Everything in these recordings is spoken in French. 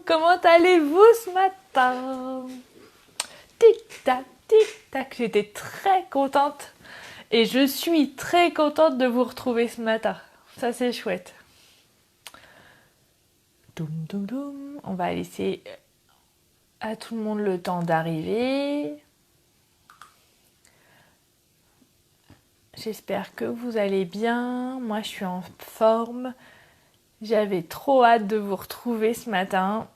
comment allez-vous ce matin? Tic-tac, tic-tac, j'étais très contente et je suis très contente de vous retrouver ce matin. Ça c'est chouette. Doum, doum, doum. On va laisser à tout le monde le temps d'arriver. J'espère que vous allez bien. Moi je suis en forme. J'avais trop hâte de vous retrouver ce matin.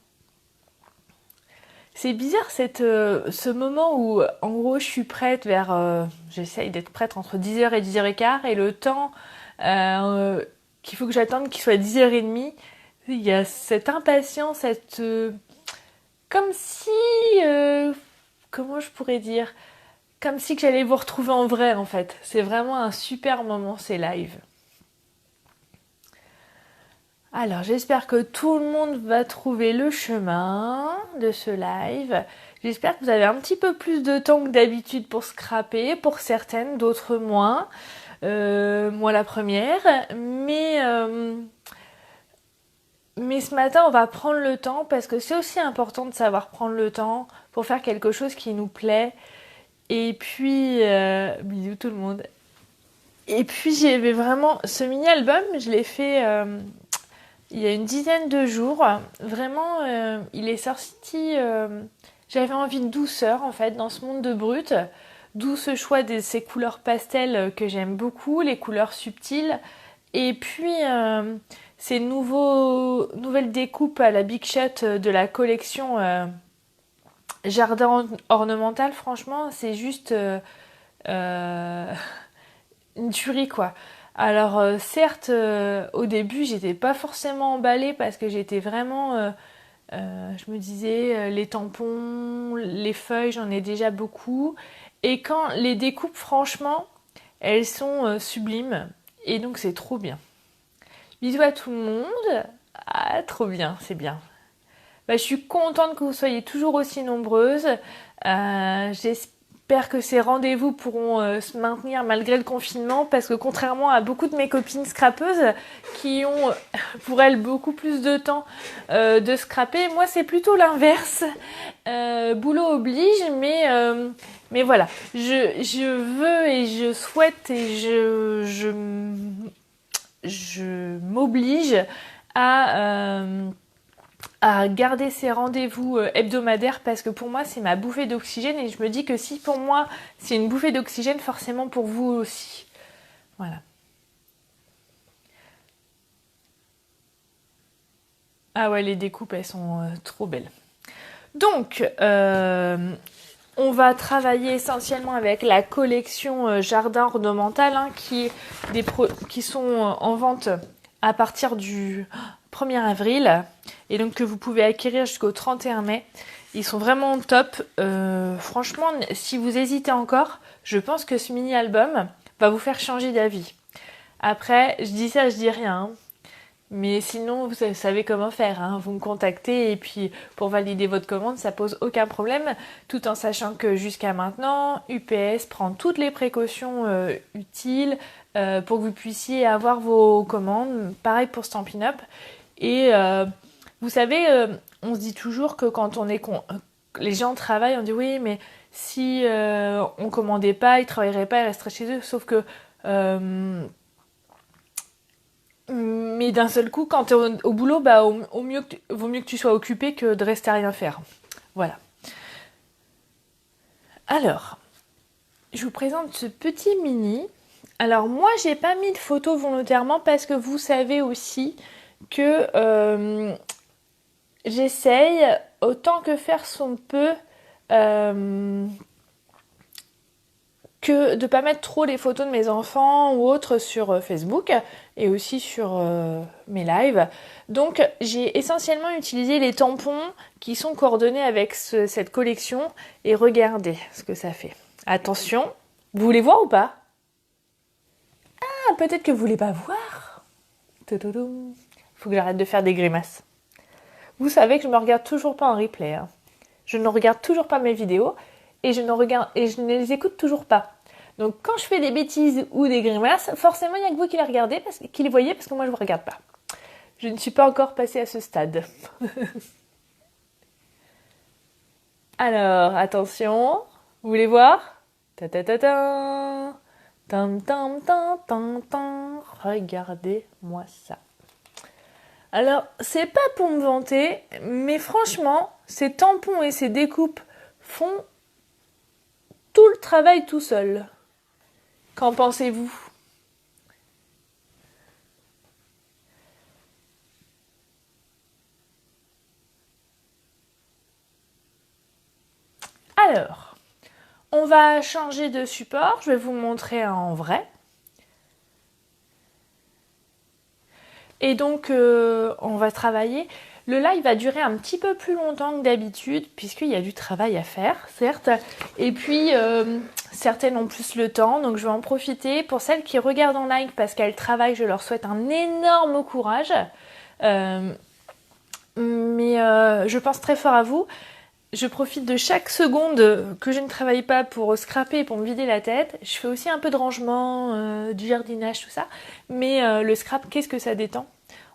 C'est bizarre ce moment où en gros je suis prête j'essaye d'être prête entre 10h et 10h15 et le temps qu'il faut que j'attende qu'il soit 10h30. Il y a cette impatience, comme si... comment je pourrais dire? Comme si que j'allais vous retrouver en vrai en fait. C'est vraiment un super moment ces lives. Alors j'espère que tout le monde va trouver le chemin de ce live. J'espère que vous avez un petit peu plus de temps que d'habitude pour scraper, pour certaines, d'autres moins. Moi la première. Mais ce matin on va prendre le temps parce que c'est aussi important de savoir prendre le temps pour faire quelque chose qui nous plaît. Et puis, bisous tout le monde. Et puis j'avais vraiment, ce mini-album, je l'ai fait... il y a une dizaine de jours, vraiment, il est sorti. J'avais envie de douceur en fait dans ce monde de brut, d'où ce choix de ces couleurs pastel que j'aime beaucoup, les couleurs subtiles, et puis ces nouvelles découpes à la Big Shot de la collection Jardin ornemental. Franchement, c'est juste une tuerie quoi. Alors certes, au début, j'étais pas forcément emballée parce que j'étais vraiment... je me disais, les tampons, les feuilles, j'en ai déjà beaucoup. Et quand les découpes, franchement, elles sont sublimes. Et donc, c'est trop bien. Bisous à tout le monde. Ah, trop bien, c'est bien. Bah, je suis contente que vous soyez toujours aussi nombreuses. J'espère que ces rendez-vous pourront se maintenir malgré le confinement parce que contrairement à beaucoup de mes copines scrapeuses qui ont pour elles beaucoup plus de temps de scraper, moi c'est plutôt l'inverse. Boulot oblige, mais voilà. Je veux et je souhaite et je m'oblige à... à garder ces rendez-vous hebdomadaires parce que pour moi c'est ma bouffée d'oxygène et je me dis que si pour moi c'est une bouffée d'oxygène, forcément pour vous aussi. Voilà. Ah ouais, les découpes elles sont trop belles. Donc on va travailler essentiellement avec la collection Jardin ornemental qui sont en vente à partir du 1er avril et donc que vous pouvez acquérir jusqu'au 31 mai. Ils sont vraiment top. Franchement, si vous hésitez encore, je pense que ce mini-album va vous faire changer d'avis. Après, je dis ça, je dis rien. Hein. Mais sinon, vous savez comment faire. Hein. Vous me contactez et puis pour valider votre commande, ça pose aucun problème. Tout en sachant que jusqu'à maintenant, UPS prend toutes les précautions utiles pour que vous puissiez avoir vos commandes. Pareil pour Stampin' Up. Et vous savez, on se dit toujours que quand les gens travaillent, on dit oui, mais si on commandait pas, ils travailleraient pas, ils resteraient chez eux. Sauf que mais d'un seul coup, quand tu es au boulot, bah, vaut mieux que tu sois occupé que de rester à rien faire. Voilà. Alors, je vous présente ce petit mini. Alors moi, j'ai pas mis de photo volontairement parce que vous savez aussi que j'essaye, autant que faire son peut, que de pas mettre trop les photos de mes enfants ou autres sur Facebook et aussi sur mes lives. Donc j'ai essentiellement utilisé les tampons qui sont coordonnés avec cette collection et regardez ce que ça fait. Attention, vous voulez voir ou pas? Ah, peut-être que vous voulez pas voir. Faut que j'arrête de faire des grimaces. Vous savez que je me regarde toujours pas en replay. Hein. Je ne regarde toujours pas mes vidéos. Et je ne les écoute toujours pas. Donc quand je fais des bêtises ou des grimaces, forcément il n'y a que vous qui les regardez, qui les voyez parce que moi je ne vous regarde pas. Je ne suis pas encore passée à ce stade. Alors, attention, vous voulez voir? Ta ta ta ta. Tam tam tam tam tam. Regardez-moi ça. Alors, c'est pas pour me vanter, mais franchement, ces tampons et ces découpes font tout le travail tout seul. Qu'en pensez-vous? Alors, on va changer de support. Je vais vous montrer en vrai. Et donc, on va travailler. Le live va durer un petit peu plus longtemps que d'habitude, puisqu'il y a du travail à faire, certes. Et puis, certaines ont plus le temps, donc je vais en profiter. Pour celles qui regardent en live parce qu'elles travaillent, je leur souhaite un énorme courage. Mais je pense très fort à vous. Je profite de chaque seconde que je ne travaille pas pour scraper, pour me vider la tête. Je fais aussi un peu de rangement, du jardinage, tout ça. Mais le scrap, qu'est-ce que ça détend?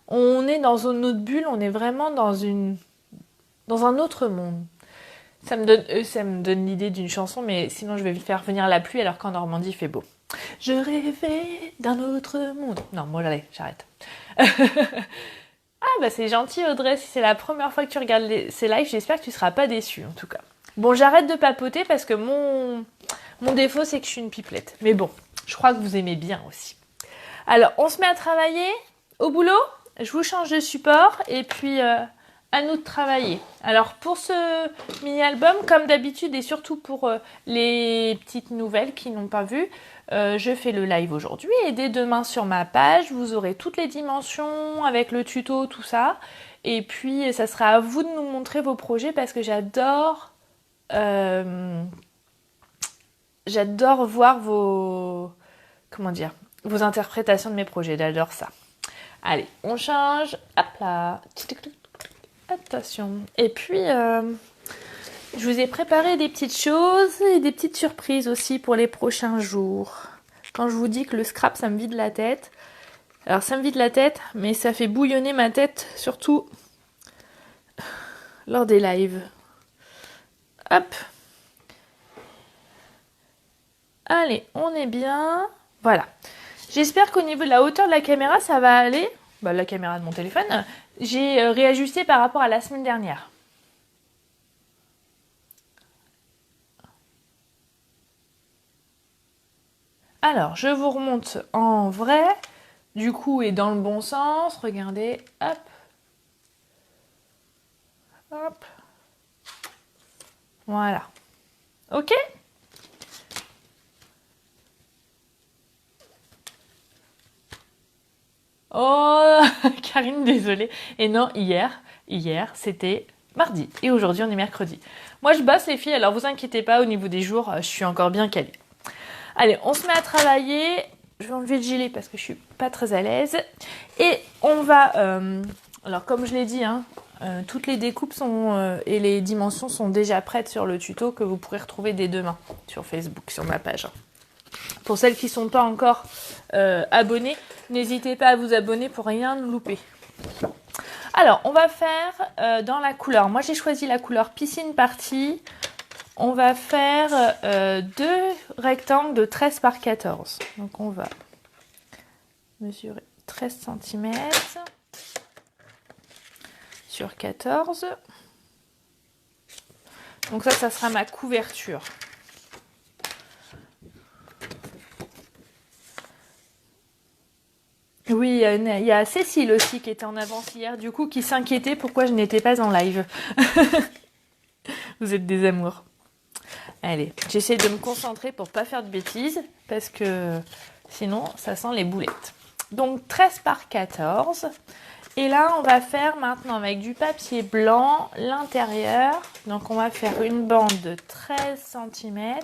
On est dans une autre bulle, on est vraiment dans un autre monde. Ça me donne l'idée d'une chanson, mais sinon je vais faire venir la pluie alors qu'en Normandie il fait beau. Je rêvais d'un autre monde. Non, bon allez, j'arrête. Ah bah c'est gentil Audrey, si c'est la première fois que tu regardes ces lives, j'espère que tu seras pas déçue en tout cas. Bon, j'arrête de papoter parce que mon défaut c'est que je suis une pipelette. Mais bon, je crois que vous aimez bien aussi. Alors, on se met à travailler au boulot. Je vous change de support et puis à nous de travailler. Alors pour ce mini-album, comme d'habitude et surtout pour les petites nouvelles qui n'ont pas vu, je fais le live aujourd'hui et dès demain sur ma page, vous aurez toutes les dimensions avec le tuto, tout ça. Et puis ça sera à vous de nous montrer vos projets parce que j'adore voir vos interprétations de mes projets, j'adore ça. Allez, on change. Hop là. Attention. Et puis, je vous ai préparé des petites choses et des petites surprises aussi pour les prochains jours. Quand je vous dis que le scrap, ça me vide la tête. Alors, ça me vide la tête, mais ça fait bouillonner ma tête, surtout lors des lives. Hop. Allez, on est bien. Voilà. J'espère qu'au niveau de la hauteur de la caméra, ça va aller. Bah, la caméra de mon téléphone. J'ai réajusté par rapport à la semaine dernière. Alors, je vous remonte en vrai. Du coup, et dans le bon sens. Regardez. Hop. Hop. Voilà. Ok ? Oh, Karine, désolée. Et non, hier, c'était mardi. Et aujourd'hui, on est mercredi. Moi, je bosse, les filles, alors vous inquiétez pas, au niveau des jours, je suis encore bien calée. Allez, on se met à travailler. Je vais enlever le gilet parce que je suis pas très à l'aise. Et on va... alors, comme je l'ai dit, toutes les découpes et les dimensions sont déjà prêtes sur le tuto que vous pourrez retrouver dès demain sur Facebook, sur ma page. Pour celles qui ne sont pas encore abonnées, n'hésitez pas à vous abonner pour rien louper. Alors, on va faire dans la couleur. Moi, j'ai choisi la couleur Piscine Party. On va faire 2 rectangles de 13 par 14. Donc, on va mesurer 13 cm sur 14. Donc ça sera ma couverture. Oui, il y a Cécile aussi qui était en avance hier, du coup, qui s'inquiétait pourquoi je n'étais pas en live. Vous êtes des amours. Allez, j'essaie de me concentrer pour pas faire de bêtises, parce que sinon, ça sent les boulettes. Donc, 13 par 14. Et là, on va faire maintenant avec du papier blanc l'intérieur. Donc, on va faire une bande de 13 cm.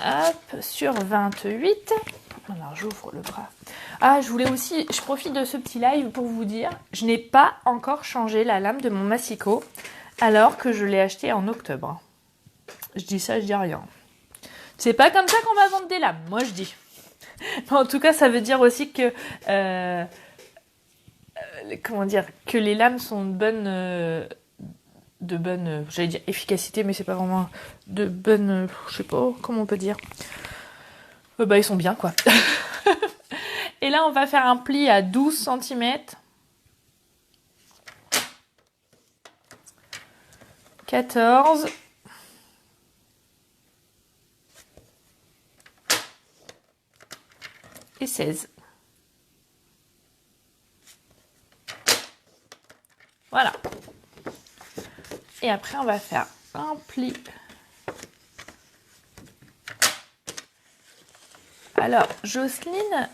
Hop, sur 28. Alors, j'ouvre le bras. Ah, je profite de ce petit live pour vous dire, je n'ai pas encore changé la lame de mon massicot, alors que je l'ai acheté en octobre. Je dis ça, je dis rien. C'est pas comme ça qu'on va vendre des lames, moi je dis. Mais en tout cas, ça veut dire aussi que comment dire, que les lames sont de bonne, j'allais dire efficacité, mais c'est pas vraiment de bonne, je sais pas comment on peut dire. Bah ils sont bien quoi. Et là on va faire un pli à 12 cm. 14 et 16. Voilà. Et après, on va faire un pli. Alors, Jocelyne,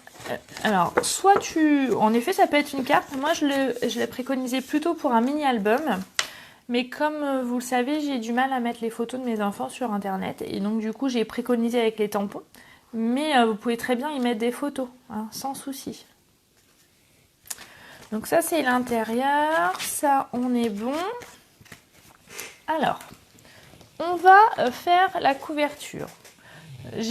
alors, soit tu... En effet, ça peut être une carte. Moi, je l'ai préconisé plutôt pour un mini-album. Mais comme vous le savez, j'ai du mal à mettre les photos de mes enfants sur Internet. Et donc, du coup, j'ai préconisé avec les tampons. Mais vous pouvez très bien y mettre des photos, hein, sans souci. Donc ça, c'est l'intérieur. Ça, on est bon. Alors, on va faire la couverture.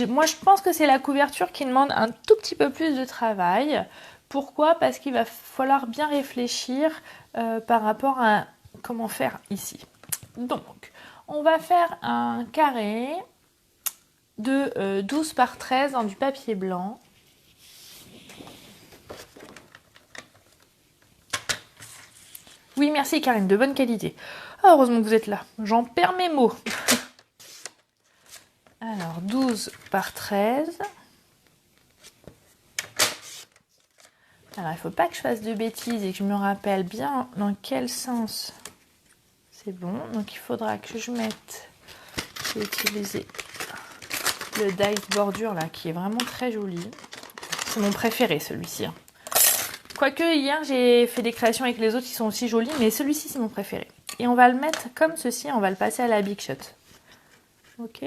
Moi, je pense que c'est la couverture qui demande un tout petit peu plus de travail. Pourquoi? Parce qu'il va falloir bien réfléchir par rapport à comment faire ici. Donc, on va faire un carré de 12 par 13 dans du papier blanc. Oui, merci Karine, de bonne qualité. Oh, heureusement que vous êtes là. J'en perds mes mots. Alors, 12 par 13. Alors, il ne faut pas que je fasse de bêtises et que je me rappelle bien dans quel sens. C'est bon. Donc, il faudra que je mette... Je vais utiliser le dice bordure là, qui est vraiment très joli. C'est mon préféré, celui-ci. Hein. Quoique, hier, j'ai fait des créations avec les autres qui sont aussi jolis, mais celui-ci, c'est mon préféré. Et on va le mettre comme ceci. On va le passer à la Big Shot. Ok.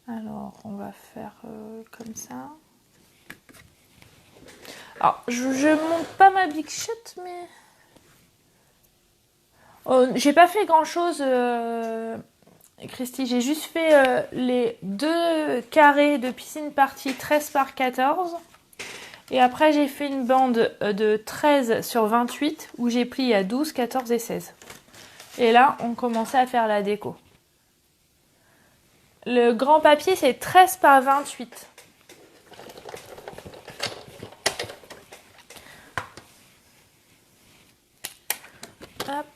Alors, on va faire comme ça. Alors, je monte pas ma Big Shot, mais... Oh, j'ai pas fait grand-chose, Christy. J'ai juste fait les 2 carrés de piscine partie 13 par 14. Et après, j'ai fait une bande de 13 sur 28 où j'ai plié à 12, 14 et 16. Et là, on commençait à faire la déco. Le grand papier, c'est 13 par 28. Hop.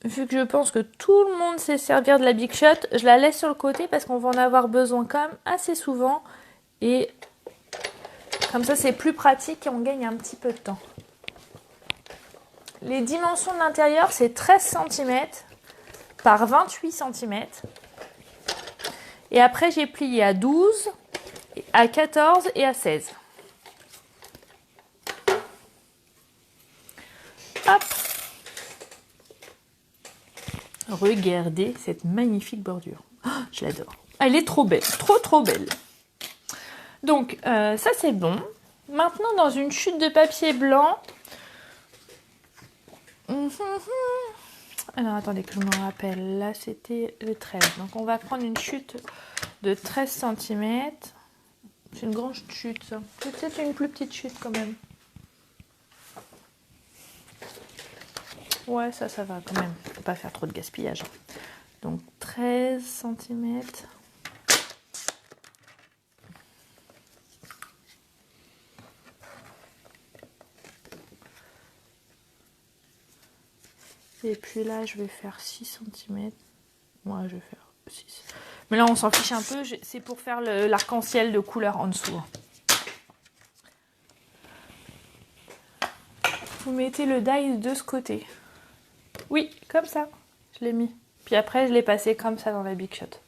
Vu que je pense que tout le monde sait servir de la Big Shot, je la laisse sur le côté parce qu'on va en avoir besoin quand même assez souvent. Et comme ça, c'est plus pratique et on gagne un petit peu de temps. Les dimensions de l'intérieur, c'est 13 cm par 28 cm. Et après, j'ai plié à 12, à 14 et à 16. Hop. Regardez cette magnifique bordure. Oh, je l'adore. Elle est trop belle. Trop belle. Donc, ça, c'est bon. Maintenant, dans une chute de papier blanc... Alors, attendez que je me rappelle. Là, c'était le 13. Donc, on va prendre une chute de 13 cm. C'est une grande chute, ça. Peut-être une plus petite chute, quand même. Ouais, ça va quand même. Faut pas faire trop de gaspillage. Donc, 13 cm. Et puis là, je vais faire 6 cm. Moi, je vais faire 6. Mais là, on s'en fiche un peu. C'est pour faire l'arc-en-ciel de couleur en dessous. Vous mettez le die de ce côté. Oui, comme ça. Je l'ai mis. Puis après, je l'ai passé comme ça dans la Big Shot.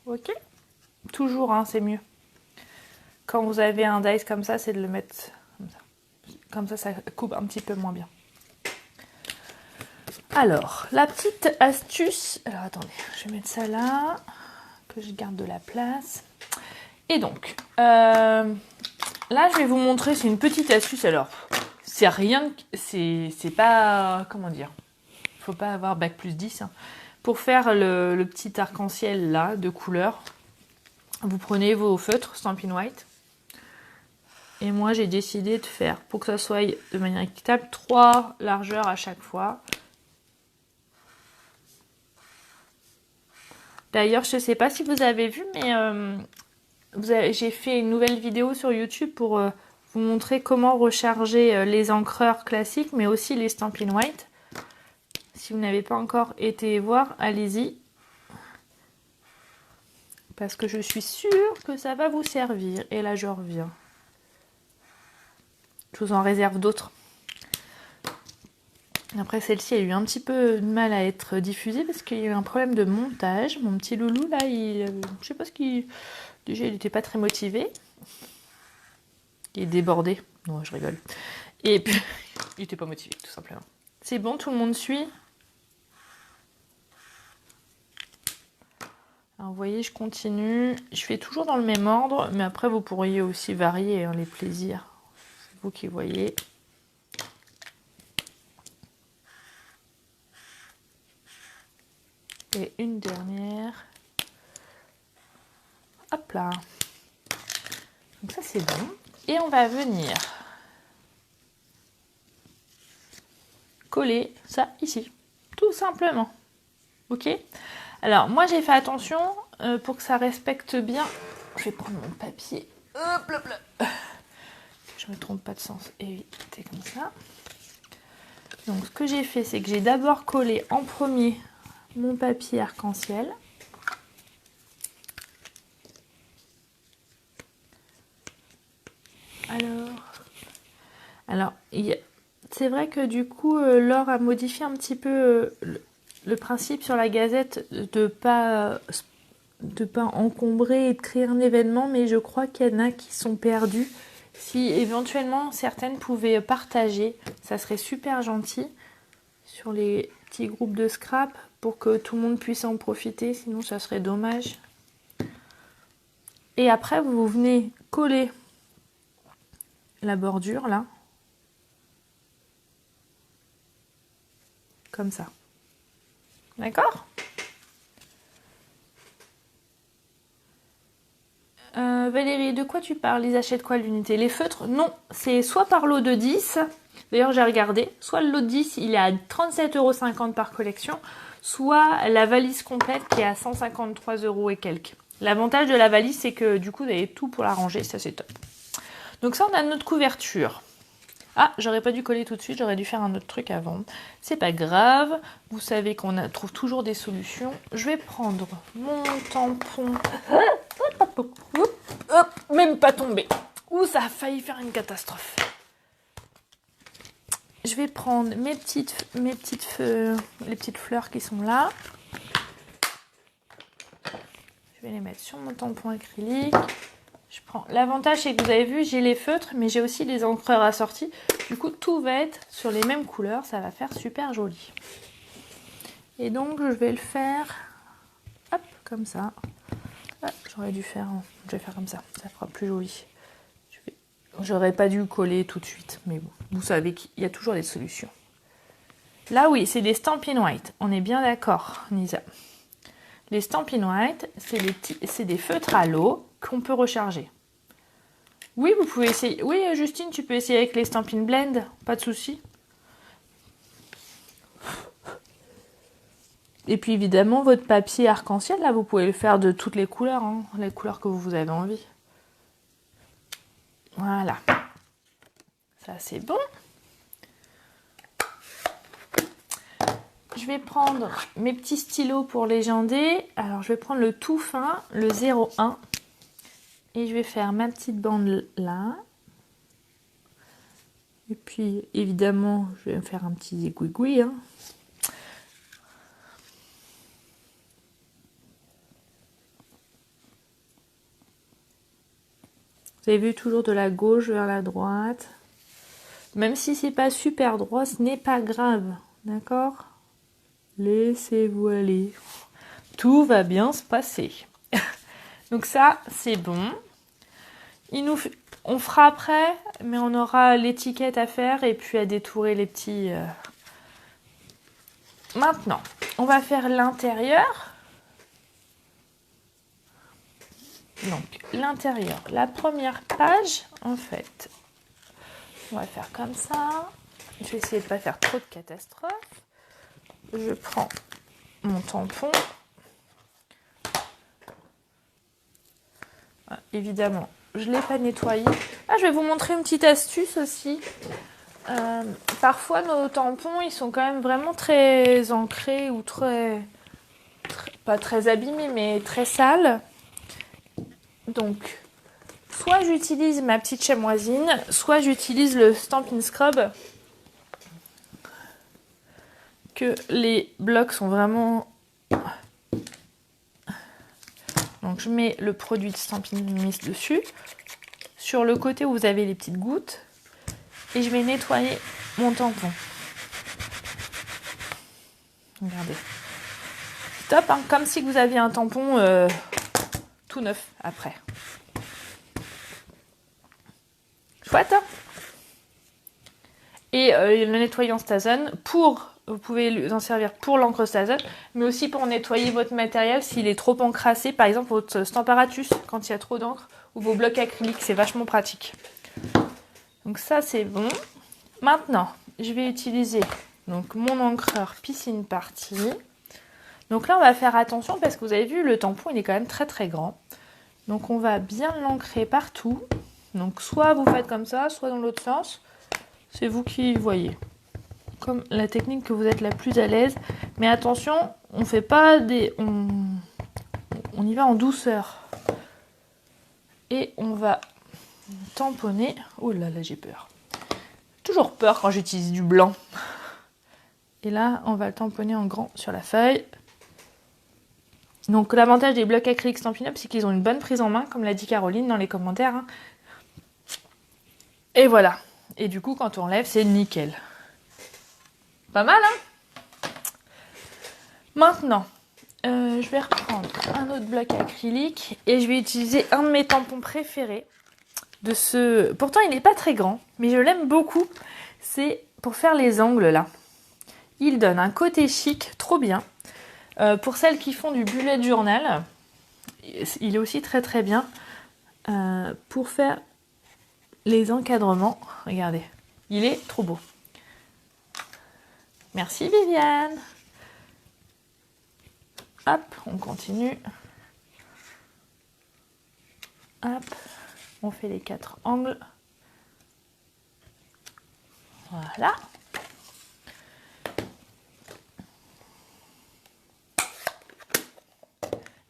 Ok. Toujours, hein, c'est mieux. Quand vous avez un dice comme ça, c'est de le mettre comme ça. Comme ça, ça coupe un petit peu moins bien. Alors, la petite astuce... Alors, attendez, je vais mettre ça là, que je garde de la place. Et donc, là, je vais vous montrer, c'est une petite astuce. Alors, c'est pas... Comment dire? Faut pas avoir bac plus 10. Hein. pour faire le petit arc-en-ciel là de couleur, vous prenez vos feutres Stampin' White. Et moi, j'ai décidé de faire, pour que ça soit de manière équitable, 3 largeurs à chaque fois. D'ailleurs, je ne sais pas si vous avez vu, mais j'ai fait une nouvelle vidéo sur YouTube pour vous montrer comment recharger les encreurs classiques, mais aussi les Stampin' White. Si vous n'avez pas encore été voir, allez-y. Parce que je suis sûre que ça va vous servir. Et là, je reviens. Je vous en réserve d'autres. Après, celle-ci a eu un petit peu de mal à être diffusée parce qu'il y a eu un problème de montage. Mon petit loulou, là, je sais pas ce qu'il... Déjà, il n'était pas très motivé. Il est débordé. Non, je rigole. Et puis, il n'était pas motivé, tout simplement. C'est bon, tout le monde suit? Alors, vous voyez, je continue. Je fais toujours dans le même ordre, mais après, vous pourriez aussi varier les plaisirs. C'est vous qui voyez. Et une dernière. Hop là. Donc ça, c'est bon. Et on va venir coller ça ici. Tout simplement. Ok? Alors, moi, j'ai fait attention pour que ça respecte bien. Je vais prendre mon papier. Hop, hop, là. Que je ne me trompe pas de sens. Et oui, c'est comme ça. Donc, ce que j'ai fait, c'est que j'ai d'abord collé en premier mon papier arc-en-ciel. Alors c'est vrai que du coup, Laure a modifié un petit peu le principe sur la gazette de pas encombrer et de créer un événement, mais je crois qu'il y en a qui sont perdus. Si éventuellement certaines pouvaient partager, ça serait super gentil sur les petits groupes de scrap pour que tout le monde puisse en profiter, sinon ça serait dommage. Et après, vous venez coller la bordure là, comme ça. D'accord? Valérie, de quoi tu parles? Ils achètent quoi l'unité? Les feutres? Non, c'est soit par lot de 10, d'ailleurs j'ai regardé, soit le lot de 10 il est à 37,50 € par collection, soit la valise complète qui est à 153 € et quelques. L'avantage de la valise, c'est que du coup vous avez tout pour la ranger, ça c'est top. Donc ça, on a notre couverture. Ah, j'aurais pas dû coller tout de suite, j'aurais dû faire un autre truc avant. C'est pas grave, vous savez qu'on trouve toujours des solutions. Je vais prendre mon tampon. Hop, même pas tombé. Ouh, ça a failli faire une catastrophe. Je vais prendre les petites fleurs qui sont là. Je vais les mettre sur mon tampon acrylique. Je prends. L'avantage, c'est que vous avez vu, j'ai les feutres, mais j'ai aussi les encreurs assortis. Du coup, tout va être sur les mêmes couleurs. Ça va faire super joli. Et donc, je vais le faire, hop, comme ça. Ah, j'aurais dû faire, je vais faire comme ça. Ça fera plus joli. J'aurais pas dû coller tout de suite, mais bon, vous savez qu'il y a toujours des solutions. Là, oui, c'est des Stampin' White. On est bien d'accord, Nisa. Les Stampin' White, c'est des feutres à l'eau qu'on peut recharger. Oui, vous pouvez essayer. Oui, Justine, tu peux essayer avec les Stampin' Blend, pas de souci. Et puis évidemment, votre papier arc-en-ciel, là, vous pouvez le faire de toutes les couleurs, hein, les couleurs que vous avez envie. Voilà. Ça, c'est bon. Je vais prendre mes petits stylos pour légender. Alors, je vais prendre le tout fin, le 01. Et je vais faire ma petite bande là. Et puis, évidemment, je vais faire un petit zigouigoui. Hein. Vous avez vu, toujours de la gauche vers la droite. Même si c'est pas super droit, ce n'est pas grave. D'accord? Laissez-vous aller. Tout va bien se passer. Donc ça, c'est bon. On fera après, mais on aura l'étiquette à faire et puis à détourer les petits Maintenant, on va faire l'intérieur. Donc, l'intérieur, la première page, en fait, on va faire comme ça. Je vais essayer de ne pas faire trop de catastrophes. Je prends mon tampon. Ah, évidemment, je ne l'ai pas nettoyé. Ah, je vais vous montrer une petite astuce aussi. Parfois, nos tampons, ils sont quand même vraiment très ancrés ou pas très abîmés, mais très sales. Donc, soit j'utilise ma petite chamoisine, soit j'utilise le Stampin' Scrub. Que les blocs sont vraiment... Donc, je mets le produit de Stampin' Mist dessus. Sur le côté où vous avez les petites gouttes. Et je vais nettoyer mon tampon. Regardez. Top, hein, comme si vous aviez un tampon tout neuf après. Chouette, hein. Et le nettoyant Stazen, vous pouvez en servir pour l'encre Stazen, mais aussi pour nettoyer votre matériel s'il est trop encrassé, par exemple votre Stamparatus quand il y a trop d'encre, ou vos blocs acryliques, c'est vachement pratique. Donc ça c'est bon. Maintenant, je vais utiliser donc mon encreur Piscine Party. Donc là on va faire attention parce que vous avez vu le tampon il est quand même très très grand. Donc on va bien l'ancrer partout. Donc soit vous faites comme ça, soit dans l'autre sens. C'est vous qui voyez. Comme la technique que vous êtes la plus à l'aise. Mais attention, on fait pas des... On y va en douceur. Et on va tamponner. Oh là là, j'ai peur. Toujours peur quand j'utilise du blanc. Et là, on va le tamponner en grand sur la feuille. Donc l'avantage des blocs acryliques Stampin' Up, c'est qu'ils ont une bonne prise en main, comme l'a dit Caroline dans les commentaires. Hein. Et voilà. Et du coup, quand on enlève, c'est nickel. Pas mal, hein? Maintenant, je vais reprendre un autre bloc acrylique et je vais utiliser un de mes tampons préférés. Pourtant, il n'est pas très grand, mais je l'aime beaucoup. C'est pour faire les angles, là. Il donne un côté chic, trop bien. Pour celles qui font du bullet journal, il est aussi très très bien. Pour faire les encadrements, regardez, il est trop beau. Merci Viviane. Hop, on continue. Hop, on fait les 4 angles. Voilà.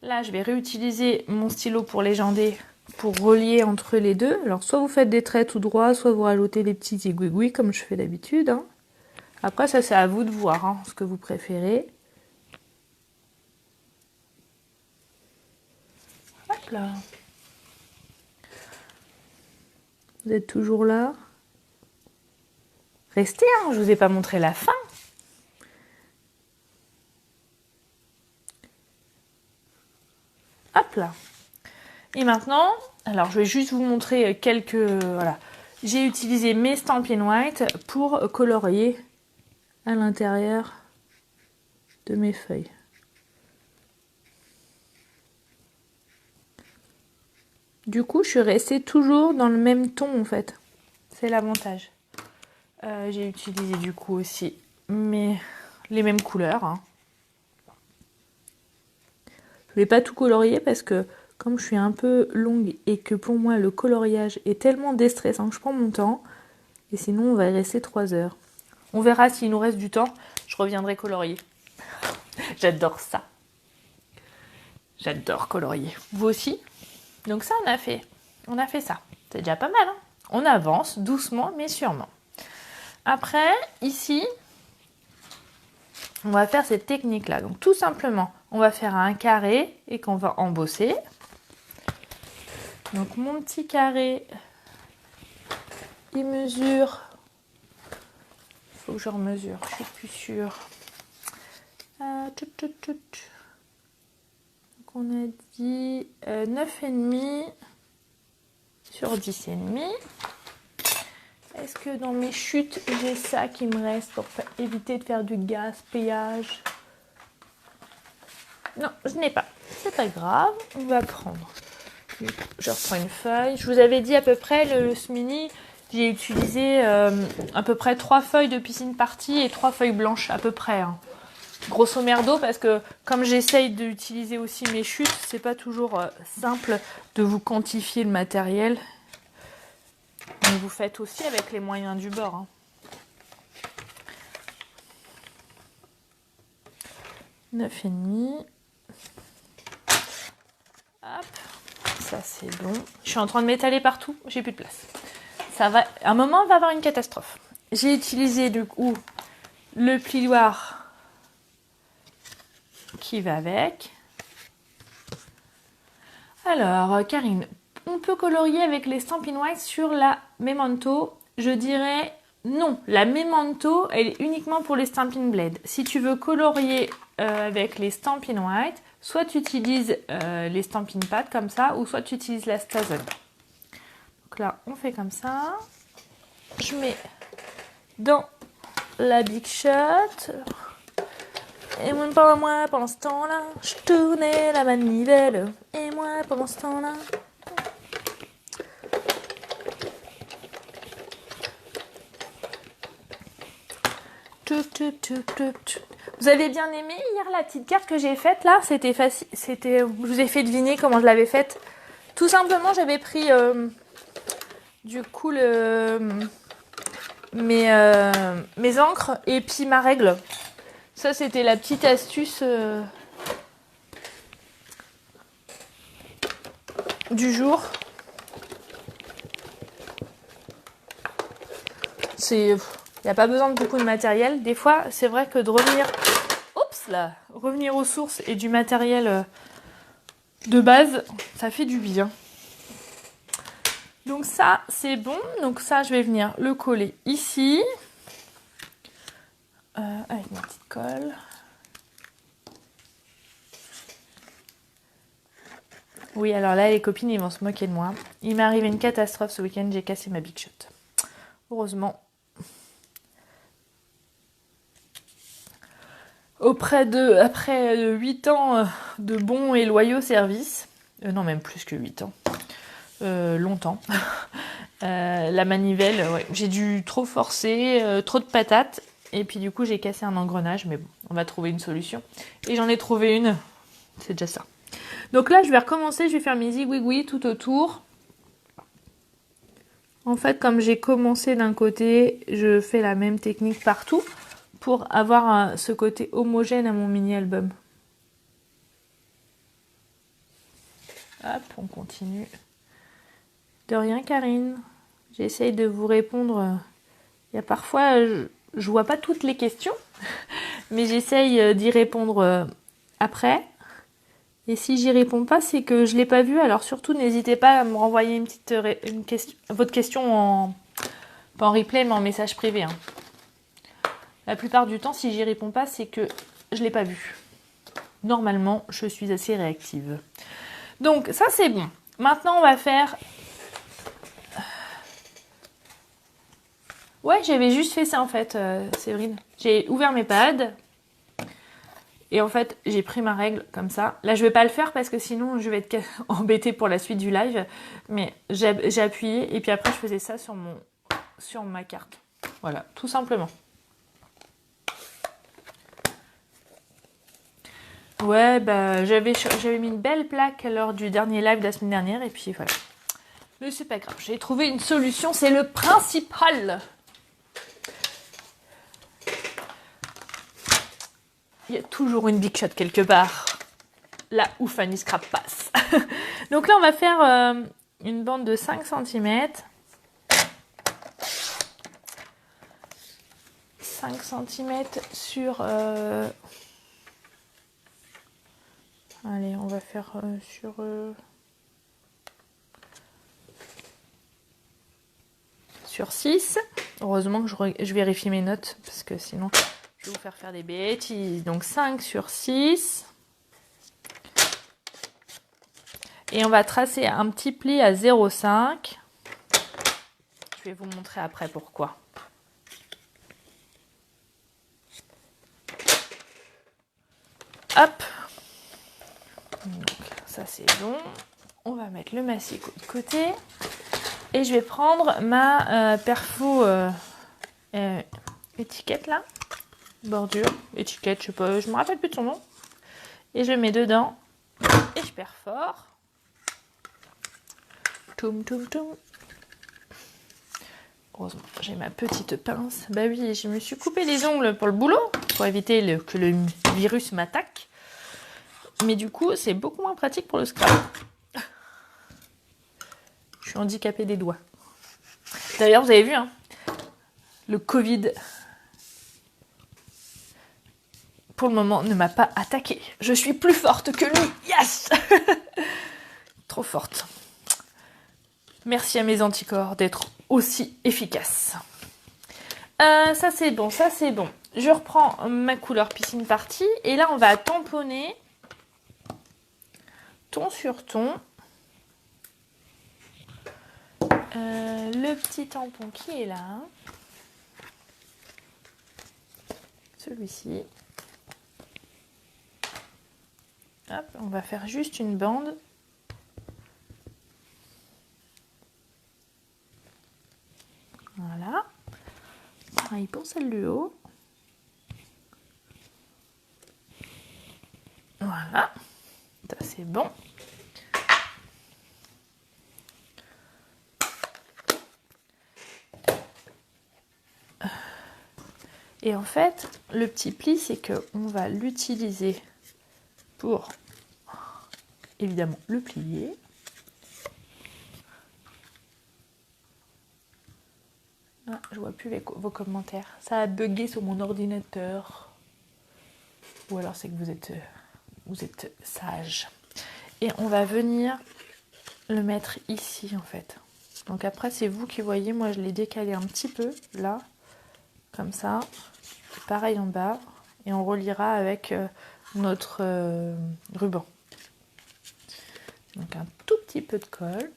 Là, je vais réutiliser mon stylo pour légender, pour relier entre les deux. Alors, soit vous faites des traits tout droits, soit vous rajoutez des petits aiguilles comme je fais d'habitude. Hein. Après, ça, c'est à vous de voir hein, ce que vous préférez. Hop là. Vous êtes toujours là? Restez, hein, je ne vous ai pas montré la fin. Hop là. Et maintenant, alors je vais juste vous montrer quelques... Voilà. J'ai utilisé mes Stampin' White pour colorier à l'intérieur de mes feuilles. Du coup, je suis restée toujours dans le même ton en fait. C'est l'avantage. J'ai utilisé du coup aussi les mêmes couleurs. Hein. Je ne vais pas tout colorier parce que comme je suis un peu longue et que pour moi le coloriage est tellement déstressant que je prends mon temps. Et sinon on va y rester 3 heures. On verra s'il nous reste du temps. Je reviendrai colorier. J'adore ça. J'adore colorier. Vous aussi? Donc ça on a fait ça. C'est déjà pas mal. Hein, on avance doucement mais sûrement. Après, ici, on va faire cette technique-là. Donc tout simplement, on va faire un carré et qu'on va embosser. Donc mon petit carré, il mesure... Il faut que je remesure, je suis plus sûre. Donc on a dit 9,5 sur 10,5. Est-ce que dans mes chutes, j'ai ça qui me reste pour éviter de faire du gaspillage? Non, je n'ai pas. C'est pas grave, on va prendre. Je reprends une feuille. Je vous avais dit à peu près, le Smini, j'ai utilisé à peu près 3 feuilles de piscine party et 3 feuilles blanches à peu près. Hein. Grosso merdo, parce que comme j'essaye d'utiliser aussi mes chutes, c'est pas toujours simple de vous quantifier le matériel. Mais vous faites aussi avec les moyens du bord. Hein. 9,5. Hop, ça c'est bon. Je suis en train de m'étaler partout, j'ai plus de place. Ça va, à un moment, on va avoir une catastrophe. J'ai utilisé du coup le plioir qui va avec. Alors, Karine, on peut colorier avec les Stampin' White sur la Memento. Je dirais non. La Memento, elle est uniquement pour les Stampin' Blade. Si tu veux colorier avec les Stampin' White, soit tu utilises les Stampin' Pad comme ça, ou soit tu utilises la Stazen. Donc là, on fait comme ça. Je mets dans la Big Shot. Et moi, pendant ce temps-là, je tournais la manivelle. Et moi, pendant ce temps-là... Vous avez bien aimé hier la petite carte que j'ai faite là? C'était facile. Je vous ai fait deviner comment je l'avais faite. Tout simplement, j'avais pris du coup mes encres et puis ma règle. Ça, c'était la petite astuce du jour. Il n'y a pas besoin de beaucoup de matériel. Des fois, c'est vrai que de revenir aux sources et du matériel de base, ça fait du bien. Donc ça, c'est bon. Donc ça, je vais venir le coller ici. Avec ma petite colle. Oui, alors là, les copines, ils vont se moquer de moi. Il m'est arrivé une catastrophe ce week-end, j'ai cassé ma Big Shot. Heureusement. Après 8 ans de bons et loyaux services, non, même plus que 8 ans, longtemps, la manivelle, ouais, j'ai dû trop forcer, trop de patates, et puis du coup, j'ai cassé un engrenage, mais bon, on va trouver une solution. Et j'en ai trouvé une, c'est déjà ça. Donc là, je vais recommencer, je vais faire mes zigouigouis tout autour. En fait, comme j'ai commencé d'un côté, je fais la même technique partout pour avoir ce côté homogène à mon mini-album. Hop, on continue. De rien, Karine. J'essaye de vous répondre. Il y a parfois, je vois pas toutes les questions, mais j'essaye d'y répondre après. Et si j'y réponds pas, c'est que je l'ai pas vu. Alors surtout, n'hésitez pas à me renvoyer votre question pas en replay, mais en message privé. Hein. La plupart du temps, si j'y réponds pas, c'est que je l'ai pas vu. Normalement, je suis assez réactive. Donc ça, c'est bon. Maintenant, on va faire... Ouais, j'avais juste fait ça en fait, Séverine. J'ai ouvert mes pads. Et en fait, j'ai pris ma règle comme ça. Là, je vais pas le faire parce que sinon, je vais être embêtée pour la suite du live. Mais j'ai appuyé et puis après, je faisais ça sur ma carte. Voilà, tout simplement. Ouais, bah j'avais mis une belle plaque lors du dernier live de la semaine dernière et puis voilà. Mais c'est pas grave, j'ai trouvé une solution, c'est le principal. Il y a toujours une Big Shot quelque part. Là où Fanny Scrap passe. Donc là, on va faire une bande de 5 cm. 5 cm sur... Allez, on va faire sur 6. Heureusement que je vérifie mes notes, parce que sinon, je vais vous faire des bêtises. Donc 5 sur 6. Et on va tracer un petit pli à 0,5. Je Je vais vous montrer après pourquoi. Hop. Donc ça c'est bon. On va mettre le massicot de côté. Et je vais prendre ma perfo étiquette là. Bordure, étiquette, je sais pas, je me rappelle plus de son nom. Et je le mets dedans. Et je perfore. Toum toum toum. Heureusement, j'ai ma petite pince. Bah oui, je me suis coupé les ongles pour le boulot, pour éviter que le virus m'attaque. Mais du coup, c'est beaucoup moins pratique pour le scrap. Je suis handicapée des doigts. D'ailleurs, vous avez vu, hein, le Covid, pour le moment, ne m'a pas attaquée. Je suis plus forte que lui. Yes. Trop forte. Merci à mes anticorps d'être aussi efficaces. Ça c'est bon, ça c'est bon. Je reprends ma couleur piscine party et là on va tamponner ton sur ton. Le petit tampon qui est là. Celui-ci. Hop, on va faire juste une bande. Voilà. Pareil pour celle du haut. Voilà. Ça c'est bon. Et en fait, le petit pli, c'est qu'on va l'utiliser pour, évidemment, le plier. Ah, je vois plus vos commentaires. Ça a bugué sur mon ordinateur. Ou alors c'est que vous êtes sage. Et on va venir le mettre ici, en fait. Donc après, c'est vous qui voyez. Moi, je l'ai décalé un petit peu, là. Comme ça. Pareil en bas. Et on reliera avec notre ruban. Donc un tout petit peu de colle.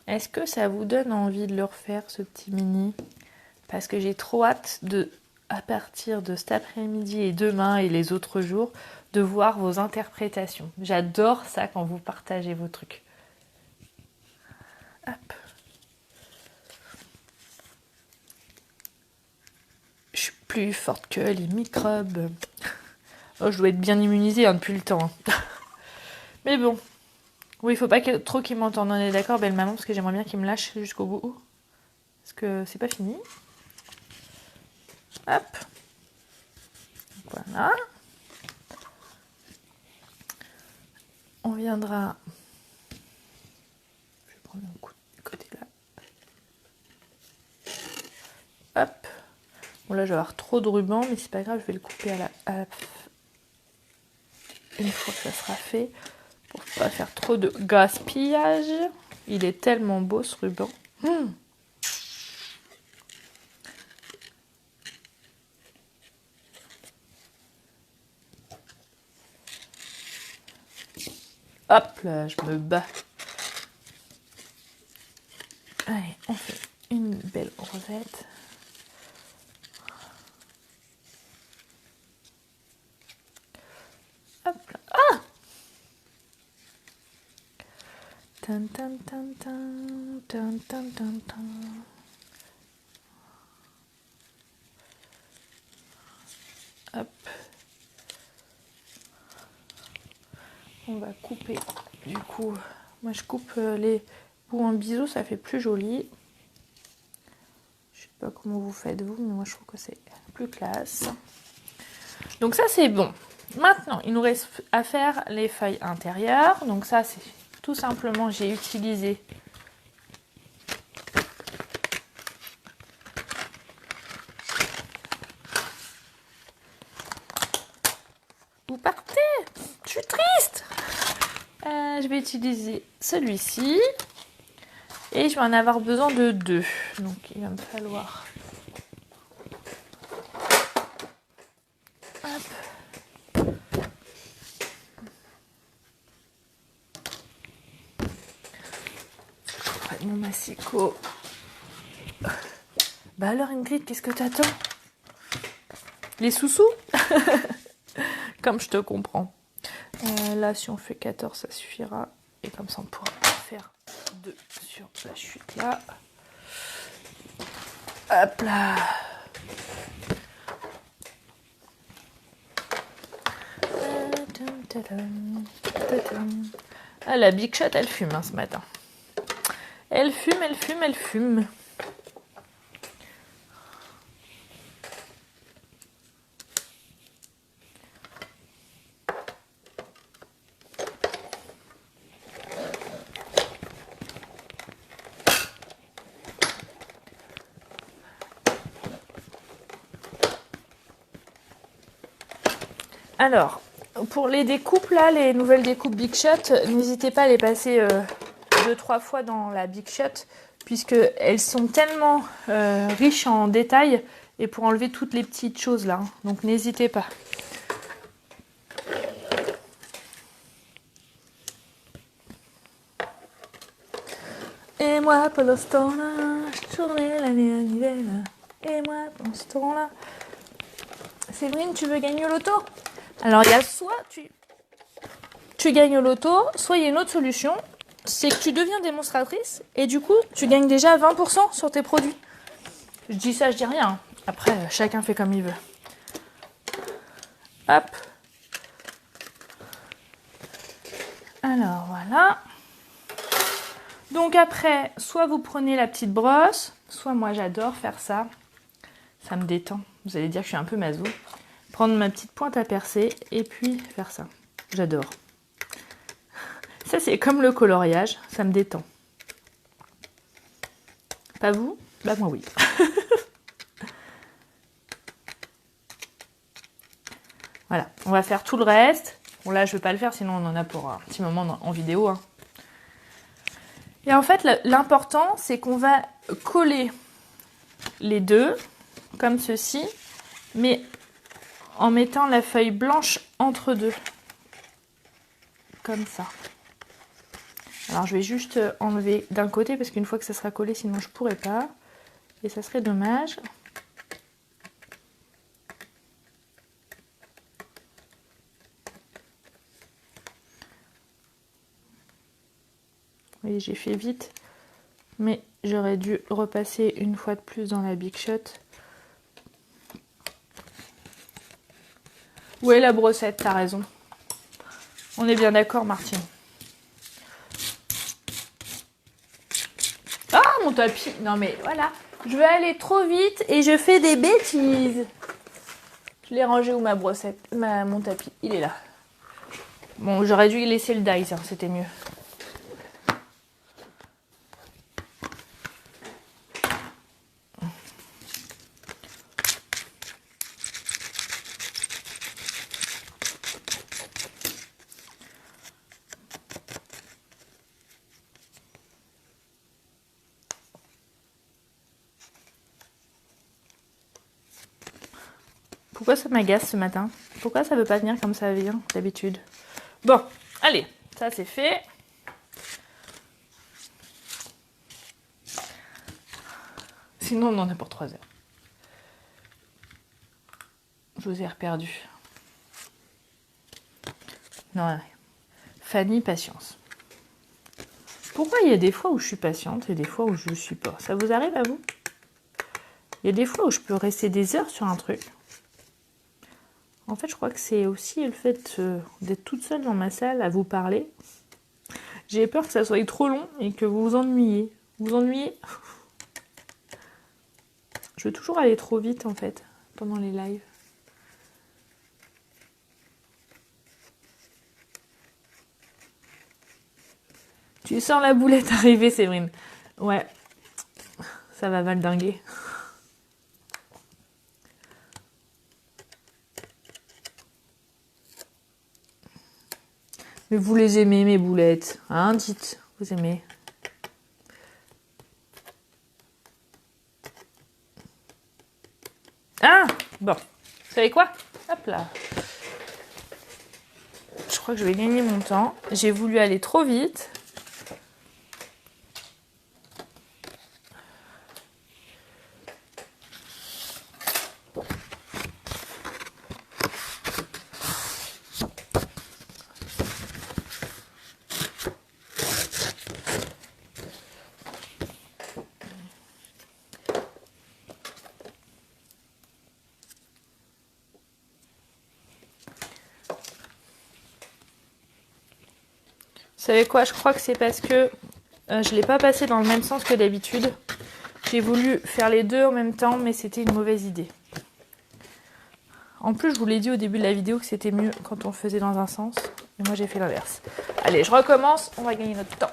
Est-ce que ça vous donne envie de le refaire, ce petit mini? Parce que j'ai trop hâte à partir de cet après-midi et demain et les autres jours, de voir vos interprétations. J'adore ça quand vous partagez vos trucs. Hop. Je suis plus forte que les microbes. Oh, je dois être bien immunisée depuis le temps. Mais bon. Oui, il faut pas trop qu'ils m'entendent. On est d'accord, belle maman, parce que j'aimerais bien qu'ils me lâchent jusqu'au bout. Parce que c'est pas fini. Hop. Voilà. On viendra... Je vais prendre un coup de côté là. Hop. Bon là, je vais avoir trop de ruban, mais c'est pas grave, je vais le couper une fois que ça sera fait. Pour pas faire trop de gaspillage. Il est tellement beau ce ruban. Hop là, je me bats. Allez, on fait une belle rosette. Hop là. Ah! Tan, tan, tan, tan, tan, tan, tan, tan. Hop. On va couper. Du coup, moi je coupe les bouts en biseau, ça fait plus joli. Je sais pas comment vous faites vous, mais moi je trouve que c'est plus classe. Donc ça c'est bon. Maintenant, il nous reste à faire les feuilles intérieures. Donc ça c'est tout simplement, j'ai utilisé vous partez, je suis triste. Je vais utiliser celui-ci et je vais en avoir besoin de 2. Donc il va me falloir hop. Massico. Bah alors Ingrid, qu'est-ce que t'attends? Les sous-sous? Comme je te comprends. Là, si on fait 14, ça suffira. Et comme ça, on pourra faire 2 sur la chute là. Hop là. Ah, la Big Shot, elle fume hein, ce matin. Elle fume, elle fume, elle fume. Alors, pour les découpes, là, les nouvelles découpes Big Shot, n'hésitez pas à les passer 2-3 fois dans la Big Shot, puisqu'elles sont tellement riches en détails, et pour enlever toutes les petites choses là. Hein. Donc n'hésitez pas. Et moi, pendant ce temps-là, je tournais l'année à Nivelle. Et moi, pendant ce temps-là... Séverine, tu veux gagner au loto? Alors, il y a soit tu gagnes au loto, soit il y a une autre solution, c'est que tu deviens démonstratrice et du coup, tu gagnes déjà 20% sur tes produits. Je dis ça, je dis rien. Hein. Après, chacun fait comme il veut. Hop. Alors, voilà. Donc après, soit vous prenez la petite brosse, soit moi j'adore faire ça. Ça me détend. Vous allez dire que je suis un peu maso. Prendre ma petite pointe à percer et puis faire ça. J'adore. Ça, c'est comme le coloriage. Ça me détend. Pas vous? Bah moi, oui. Voilà. On va faire tout le reste. Bon, là, je ne vais pas le faire, sinon on en a pour un petit moment en vidéo. Hein. Et en fait, l'important, c'est qu'on va coller les deux, comme ceci, mais en mettant la feuille blanche entre deux. Comme ça. Alors, je vais juste enlever d'un côté, parce qu'une fois que ça sera collé, sinon je ne pourrai pas. Et ça serait dommage. Oui, j'ai fait vite, mais j'aurais dû repasser une fois de plus dans la Big Shot. Où est la brossette? T'as raison. On est bien d'accord, Martine. Ah, mon tapis! Non mais voilà, je vais aller trop vite et je fais des bêtises. Je l'ai rangé où ma brossette? Mon tapis, il est là. Bon, j'aurais dû laisser le dice, hein, c'était mieux. Pourquoi ça m'agace ce matin? Pourquoi ça veut pas venir comme ça vient d'habitude? Bon, allez, ça c'est fait. Sinon on en a pour 3 heures. Je vous ai reperdu. Non, Fanny, patience. Pourquoi il y a des fois où je suis patiente et des fois où je ne le suis pas? Ça vous arrive à vous? Il y a des fois où je peux rester des heures sur un truc. En fait, je crois que c'est aussi le fait d'être toute seule dans ma salle à vous parler. J'ai peur que ça soit trop long et que vous vous ennuyiez. Vous vous ennuyez? Je veux toujours aller trop vite, en fait, pendant les lives. Tu sens la boulette arriver, Séverine. Ouais, ça va valdinguer. Mais vous les aimez, mes boulettes, hein, dites, vous aimez. Ah, bon, vous savez quoi? Hop là. Je crois que je vais gagner mon temps. J'ai voulu aller trop vite. savez quoi? Je crois que c'est parce que je l'ai pas passé dans le même sens que d'habitude. J'ai voulu faire les deux en même temps, mais c'était une mauvaise idée. En plus, je vous l'ai dit au début de la vidéo que c'était mieux quand on le faisait dans un sens. Et moi, j'ai fait l'inverse. Allez, je recommence. On va gagner notre temps.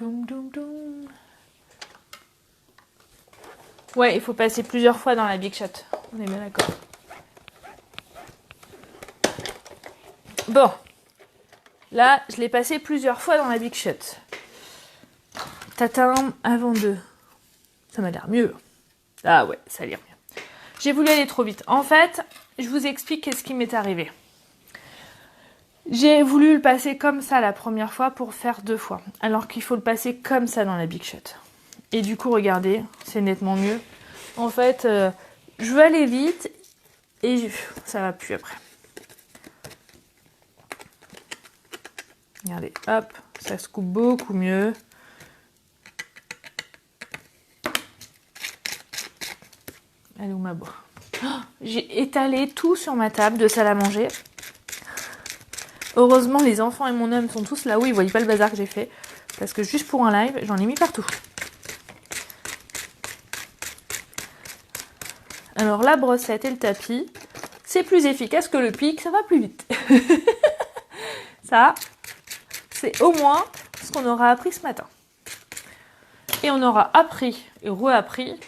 Doum, doum, doum. Ouais, il faut passer plusieurs fois dans la Big Shot. On est bien d'accord. Bon. Là, je l'ai passé plusieurs fois dans la Big Shot. Tatin, avant deux. Ça m'a l'air mieux. Ah ouais, ça a l'air mieux. J'ai voulu aller trop vite. En fait, je vous explique qu'est-ce qui m'est arrivé. J'ai voulu le passer comme ça la première fois pour faire 2 fois. Alors qu'il faut le passer comme ça dans la Big Shot. Et du coup, regardez, c'est nettement mieux. En fait, je veux aller vite et ça va plus après. Regardez, hop, ça se coupe beaucoup mieux. Elle est où ma boîte? Oh, j'ai étalé tout sur ma table de salle à manger. Heureusement, les enfants et mon homme sont tous là-haut, ils voient pas le bazar que j'ai fait. Parce que juste pour un live, j'en ai mis partout. Alors la brossette et le tapis, c'est plus efficace que le pic, ça va plus vite. Ça, c'est au moins ce qu'on aura appris ce matin. Et on aura appris et reappris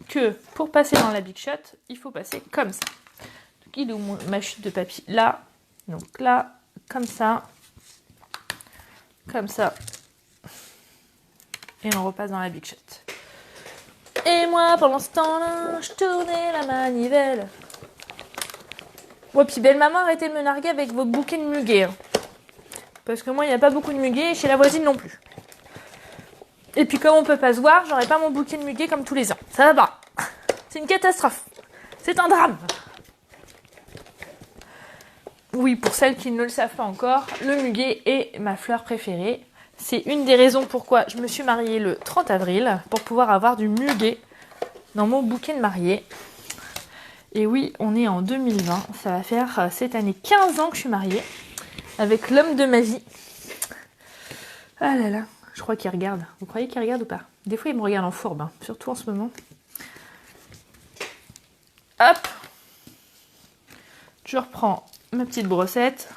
que pour passer dans la Big Shot, il faut passer comme ça. Donc, il est où ma chute de papier? Là. Donc là, comme ça. Comme ça. Et on repasse dans la Big Shot. Et moi, pendant ce temps-là, je tournais la manivelle. Ouais, puis belle maman, arrêtez de me narguer avec vos bouquets de muguet. Hein. Parce que moi, il n'y a pas beaucoup de muguet, et chez la voisine non plus. Et puis comme on peut pas se voir, j'aurai pas mon bouquet de muguet comme tous les ans. Ça va pas. C'est une catastrophe. C'est un drame. Oui, pour celles qui ne le savent pas encore, le muguet est ma fleur préférée. C'est une des raisons pourquoi je me suis mariée le 30 avril, pour pouvoir avoir du muguet dans mon bouquet de mariée. Et oui, on est en 2020. Ça va faire cette année 15 ans que je suis mariée avec l'homme de ma vie. Ah là là, je crois qu'il regarde. Vous croyez qu'il regarde ou pas? Des fois, il me regarde en fourbe, hein, surtout en ce moment. Hop! Je reprends ma petite brossette.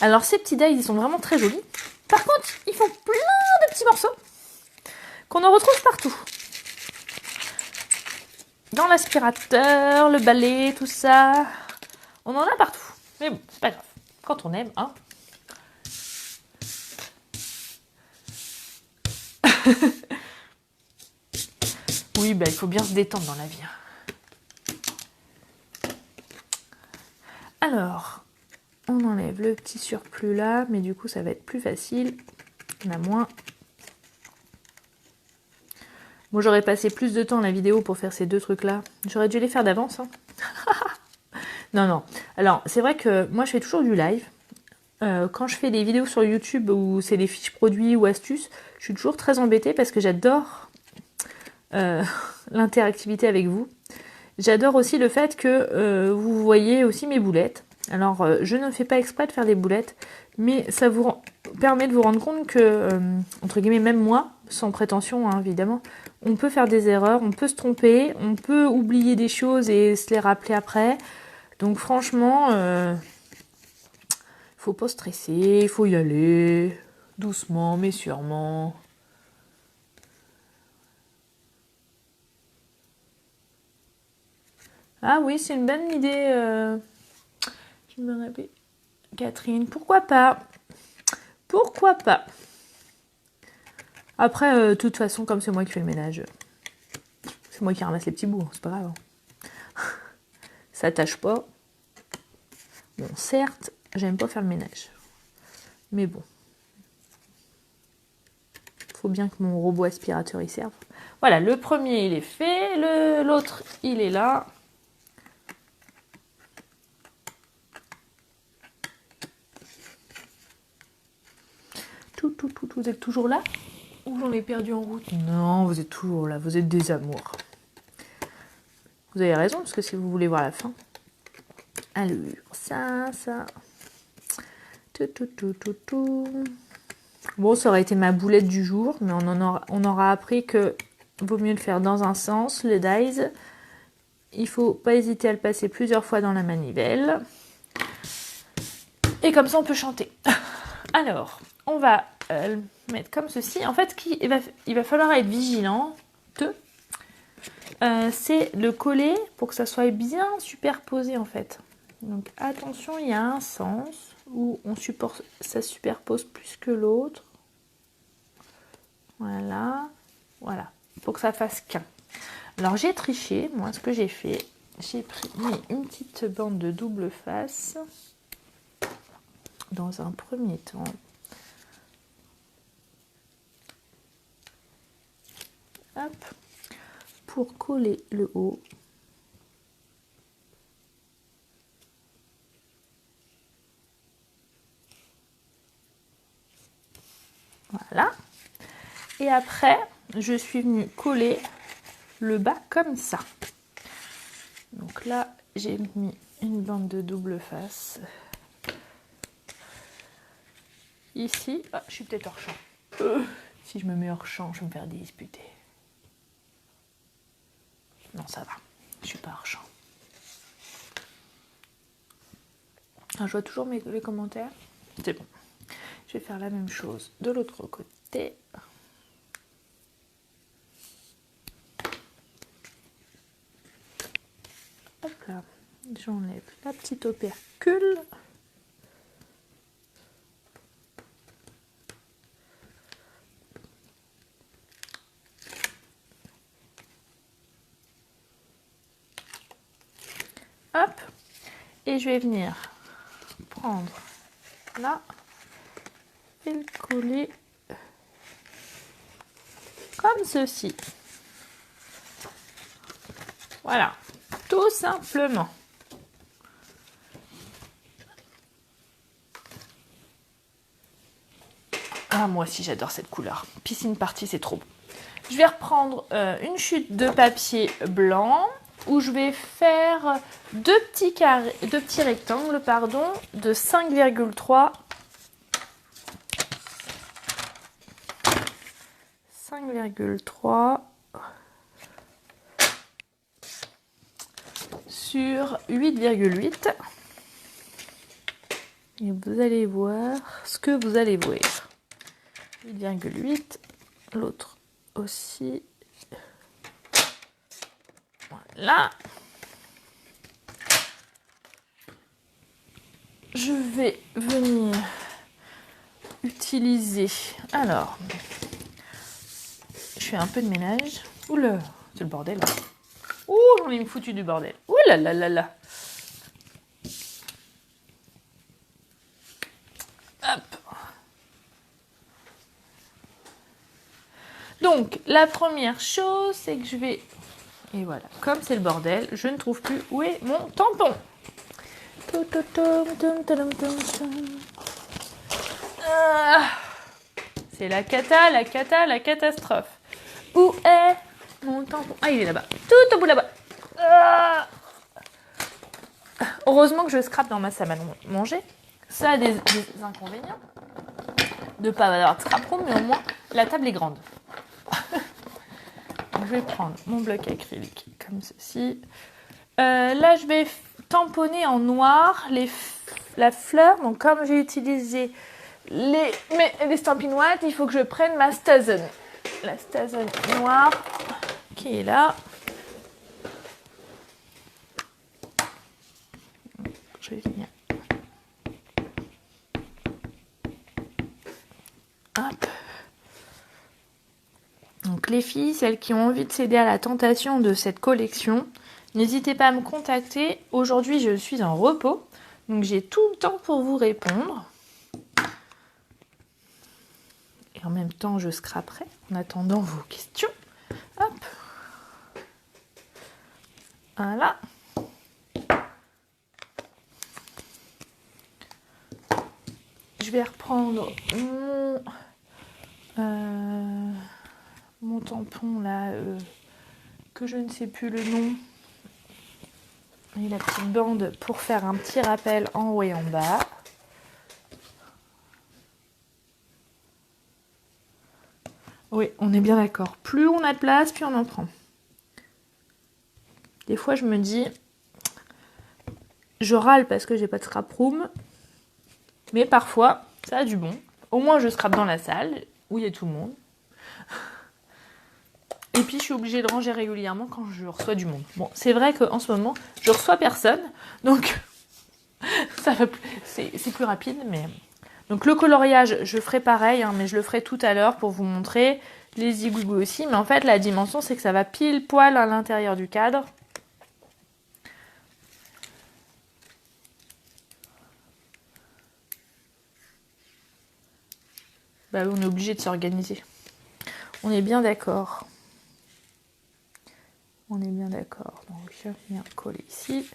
Alors, ces petits dailles, ils sont vraiment très jolis. Par contre, ils font plein de petits morceaux qu'on en retrouve partout. Dans l'aspirateur, le balai, tout ça. On en a partout. Mais bon, c'est pas grave. Quand on aime, hein. Oui, bah, il faut bien se détendre dans la vie. Alors, on enlève le petit surplus là, mais du coup, ça va être plus facile. Il y en a moins. Moi, j'aurais passé plus de temps la vidéo pour faire ces deux trucs-là. J'aurais dû les faire d'avance. Hein. Non, non. Alors, c'est vrai que moi, je fais toujours du live. Quand je fais des vidéos sur YouTube où c'est des fiches produits ou astuces, je suis toujours très embêtée parce que j'adore l'interactivité avec vous. J'adore aussi le fait que vous voyez aussi mes boulettes. Alors, je ne fais pas exprès de faire des boulettes, mais ça vous permet de vous rendre compte que, entre guillemets, même moi, sans prétention, hein, évidemment, on peut faire des erreurs, on peut se tromper, on peut oublier des choses et se les rappeler après. Donc, franchement, faut pas stresser, il faut y aller, doucement, mais sûrement. Ah oui, c'est une bonne idée. Je me rappelle. Catherine, pourquoi pas? Pourquoi pas? Après, de toute façon, comme c'est moi qui fais le ménage, c'est moi qui ramasse les petits bouts, c'est pas grave. Ça tâche pas. Bon, certes, j'aime pas faire le ménage. Mais bon. Faut bien que mon robot aspirateur y serve. Voilà, le premier, il est fait. L'autre, il est là. Vous êtes toujours là? Ou j'en ai perdu en route? Non, vous êtes toujours là, vous êtes des amours. Vous avez raison, parce que si vous voulez voir la fin. Alors, ça. Bon, ça aurait été ma boulette du jour, mais on aura appris que vaut mieux le faire dans un sens, le dies. Il faut pas hésiter à le passer plusieurs fois dans la manivelle. Et comme ça, on peut chanter. Alors, on va le mettre comme ceci. En fait, il va falloir être vigilant. C'est le coller pour que ça soit bien superposé, en fait. Donc, attention, il y a un sens où ça superpose plus que l'autre. Voilà. Pour que ça fasse qu'un. Alors j'ai triché, moi ce que j'ai fait, j'ai mis une petite bande de double face dans un premier temps. Hop, pour coller le haut. Voilà. Et après, je suis venue coller le bas comme ça. Donc là, j'ai mis une bande de double face. Ici, je suis peut-être hors champ. Si je me mets hors champ, je vais me faire disputer. Non, ça va. Je suis pas hors champ. Je vois toujours les commentaires. C'est bon. Je vais faire la même chose de l'autre côté. Hop là. J'enlève la petite opercule. Hop. Et je vais venir prendre là et le coller comme ceci. Voilà, tout simplement. Ah, moi aussi j'adore cette couleur. Piscine party, c'est trop beau. Je vais reprendre une chute de papier blanc où je vais faire deux petits rectangles de 5,3 sur 8,8 et vous allez voir ce que vous allez voir. 8,8, l'autre aussi. Voilà. Je vais venir utiliser. Alors, je fais un peu de ménage. Oula, c'est le bordel. Ouh, j'en ai foutu du bordel. Ouh là là là là. Hop. Donc, la première chose, c'est que je vais... Et voilà, comme c'est le bordel, je ne trouve plus où est mon tampon. C'est la catastrophe. Où est mon tampon? Ah, il est là-bas. Tout au bout là-bas. Heureusement que je scrape dans ma salle à manger. Ça a des inconvénients de ne pas avoir de scrap room, mais au moins la table est grande. Donc, je vais prendre mon bloc acrylique comme ceci. Là, je vais tamponner en noir la fleur. Donc, comme j'ai utilisé les Stampin' What, il faut que je prenne ma Stazen. La Stazen noire qui est là. Je vais venir. Hop. Donc les filles, celles qui ont envie de céder à la tentation de cette collection, n'hésitez pas à me contacter. Aujourd'hui, je suis en repos, donc j'ai tout le temps pour vous répondre. Et en même temps, je scraperai en attendant vos questions. Hop. Voilà. Je vais reprendre mon Mon tampon là, que je ne sais plus le nom. Et la petite bande pour faire un petit rappel en haut et en bas. Oui, on est bien d'accord. Plus on a de place, plus on en prend. Des fois, je me dis, je râle parce que j'ai pas de scrap room. Mais parfois, ça a du bon. Au moins, je scrape dans la salle où il y a tout le monde. Et puis, je suis obligée de ranger régulièrement quand je reçois du monde. Bon, c'est vrai qu'en ce moment, je reçois personne. Donc, c'est plus rapide. Mais donc, le coloriage, je ferai pareil. Hein, mais je le ferai tout à l'heure pour vous montrer. Les zigouigous aussi. Mais en fait, la dimension, c'est que ça va pile poil à l'intérieur du cadre. Bah, on est obligé de s'organiser. On est bien d'accord. On est bien d'accord. Donc, je viens coller ici.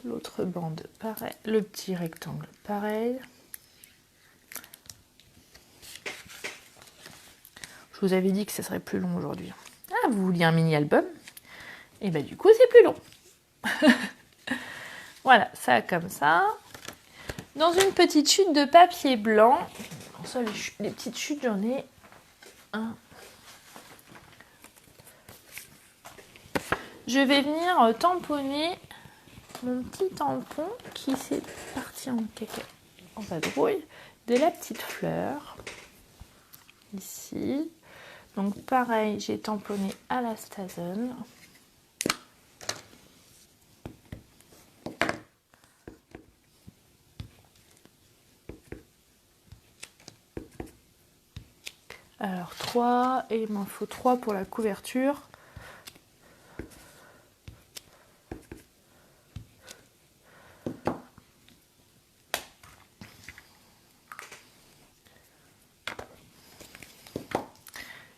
L'autre bande, pareil. Le petit rectangle, pareil. Je vous avais dit que ça serait plus long aujourd'hui. Ah, vous vouliez un mini-album? Et bah du coup, c'est plus long. Voilà, ça comme ça. Dans une petite chute de papier blanc. Ça, les petites chutes, j'en ai un. Je vais venir tamponner mon petit tampon qui s'est parti en caca, en vadrouille, de la petite fleur. Ici. Donc pareil, j'ai tamponné à la Stazen. Alors 3, et il m'en faut 3 pour la couverture.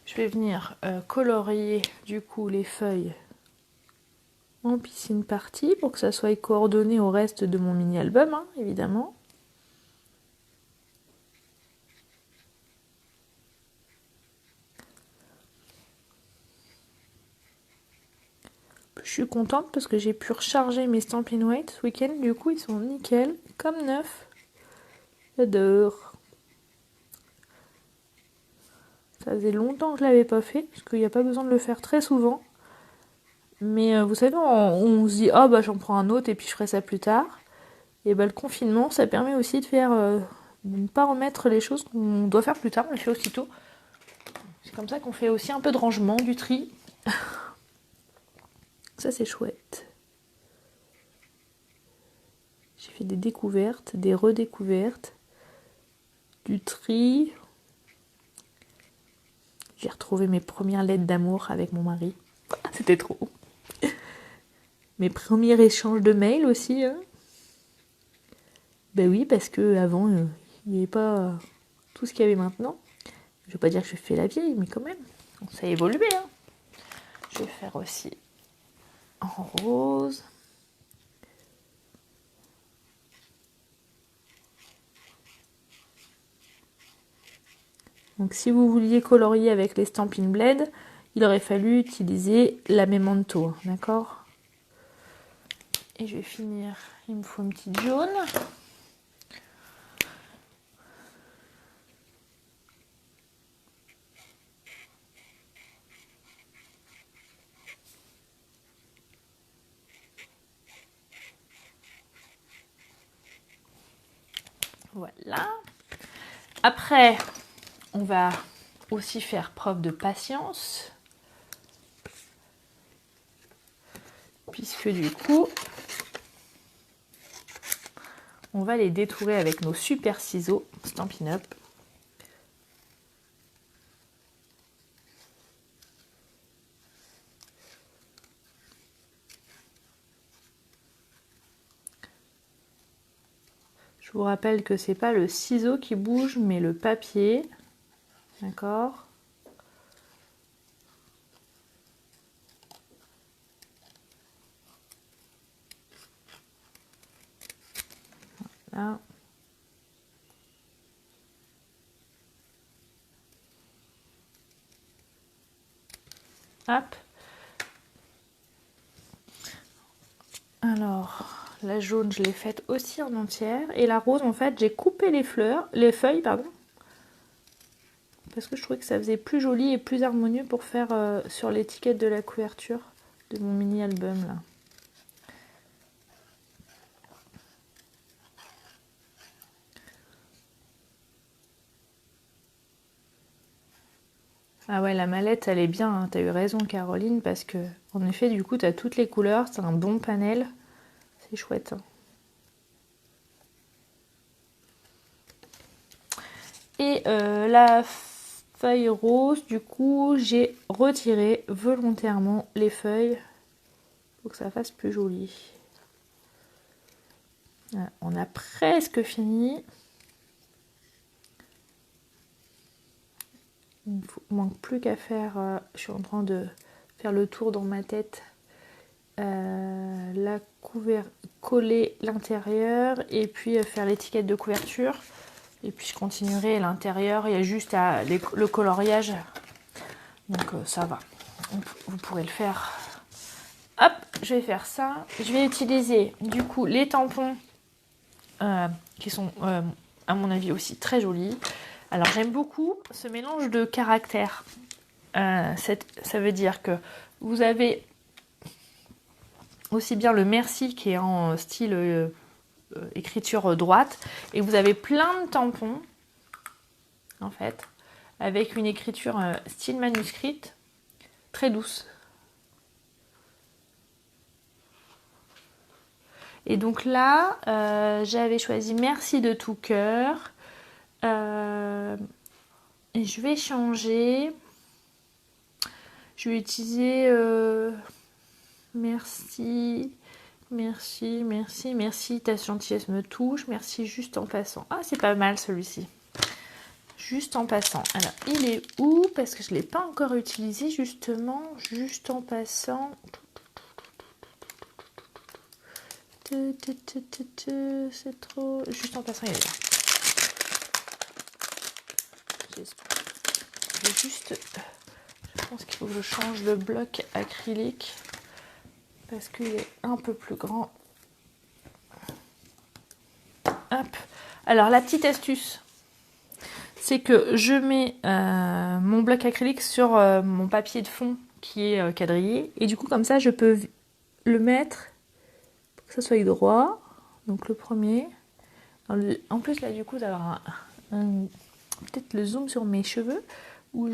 Je vais venir colorier du coup les feuilles en piscine partie pour que ça soit coordonné au reste de mon mini-album, hein, évidemment. Je suis contente parce que j'ai pu recharger mes Stampin' White ce week-end. Du coup, ils sont nickel, comme neufs. J'adore. Ça faisait longtemps que je l'avais pas fait parce qu'il n'y a pas besoin de le faire très souvent. Mais vous savez, on se dit ah bah j'en prends un autre et puis je ferai ça plus tard. Et bah le confinement, ça permet aussi de faire de ne pas remettre les choses qu'on doit faire plus tard, on les fait aussitôt. C'est comme ça qu'on fait aussi un peu de rangement, du tri. Ça c'est chouette. J'ai fait des découvertes, des redécouvertes, du tri. J'ai retrouvé mes premières lettres d'amour avec mon mari. C'était trop. Mes premiers échanges de mails aussi. Hein. Ben oui, parce que avant il n'y avait pas tout ce qu'il y avait maintenant. Je ne veux pas dire que je fais la vieille, mais quand même, ça a évolué. Hein. Je vais faire aussi en rose. Donc si vous vouliez colorier avec les Stampin' Blade, il aurait fallu utiliser la Memento, d'accord? Et je vais finir, il me faut une petite jaune. Voilà. Après, on va aussi faire preuve de patience. Puisque du coup, on va les détourer avec nos super ciseaux Stampin' Up. Je vous rappelle que c'est pas le ciseau qui bouge, mais le papier. D'accord ? Là. Hop. Alors, la jaune, je l'ai faite aussi en entière. Et la rose, en fait, j'ai coupé les feuilles, pardon. Parce que je trouvais que ça faisait plus joli et plus harmonieux pour faire sur l'étiquette de la couverture de mon mini-album, là. Ah ouais, la mallette, elle est bien, hein. T'as eu raison, Caroline, parce que, en effet, du coup, t'as toutes les couleurs, c'est un bon panel. C'est chouette, hein. Et la feuille rose, du coup, j'ai retiré volontairement les feuilles pour que ça fasse plus joli. Voilà, on a presque fini. Il ne manque plus qu'à faire, je suis en train de faire le tour dans ma tête, coller l'intérieur et puis faire l'étiquette de couverture. Et puis je continuerai l'intérieur, il y a juste le coloriage. Donc ça va, vous pourrez le faire. Hop, je vais faire ça. Je vais utiliser du coup les tampons qui sont à mon avis aussi très jolis. Alors j'aime beaucoup ce mélange de caractères. Ça veut dire que vous avez aussi bien le merci qui est en style écriture droite et vous avez plein de tampons en fait avec une écriture style manuscrite très douce. Et donc là j'avais choisi merci de tout cœur. Et je vais changer. Je vais utiliser merci, merci, merci, merci, ta gentillesse me touche, merci juste en passant. Ah, c'est pas mal celui-ci. Juste en passant. Alors, il est où? Parce que je ne l'ai pas encore utilisé justement. Juste en passant. C'est trop. Juste en passant, il est là. Je vais juste. Je pense qu'il faut que je change le bloc acrylique parce qu'il est un peu plus grand. Hop. Alors la petite astuce, c'est que je mets mon bloc acrylique sur mon papier de fond qui est quadrillé et du coup comme ça je peux le mettre pour que ça soit droit. Donc le premier. En plus là du coup d'avoir peut-être le zoom sur mes cheveux où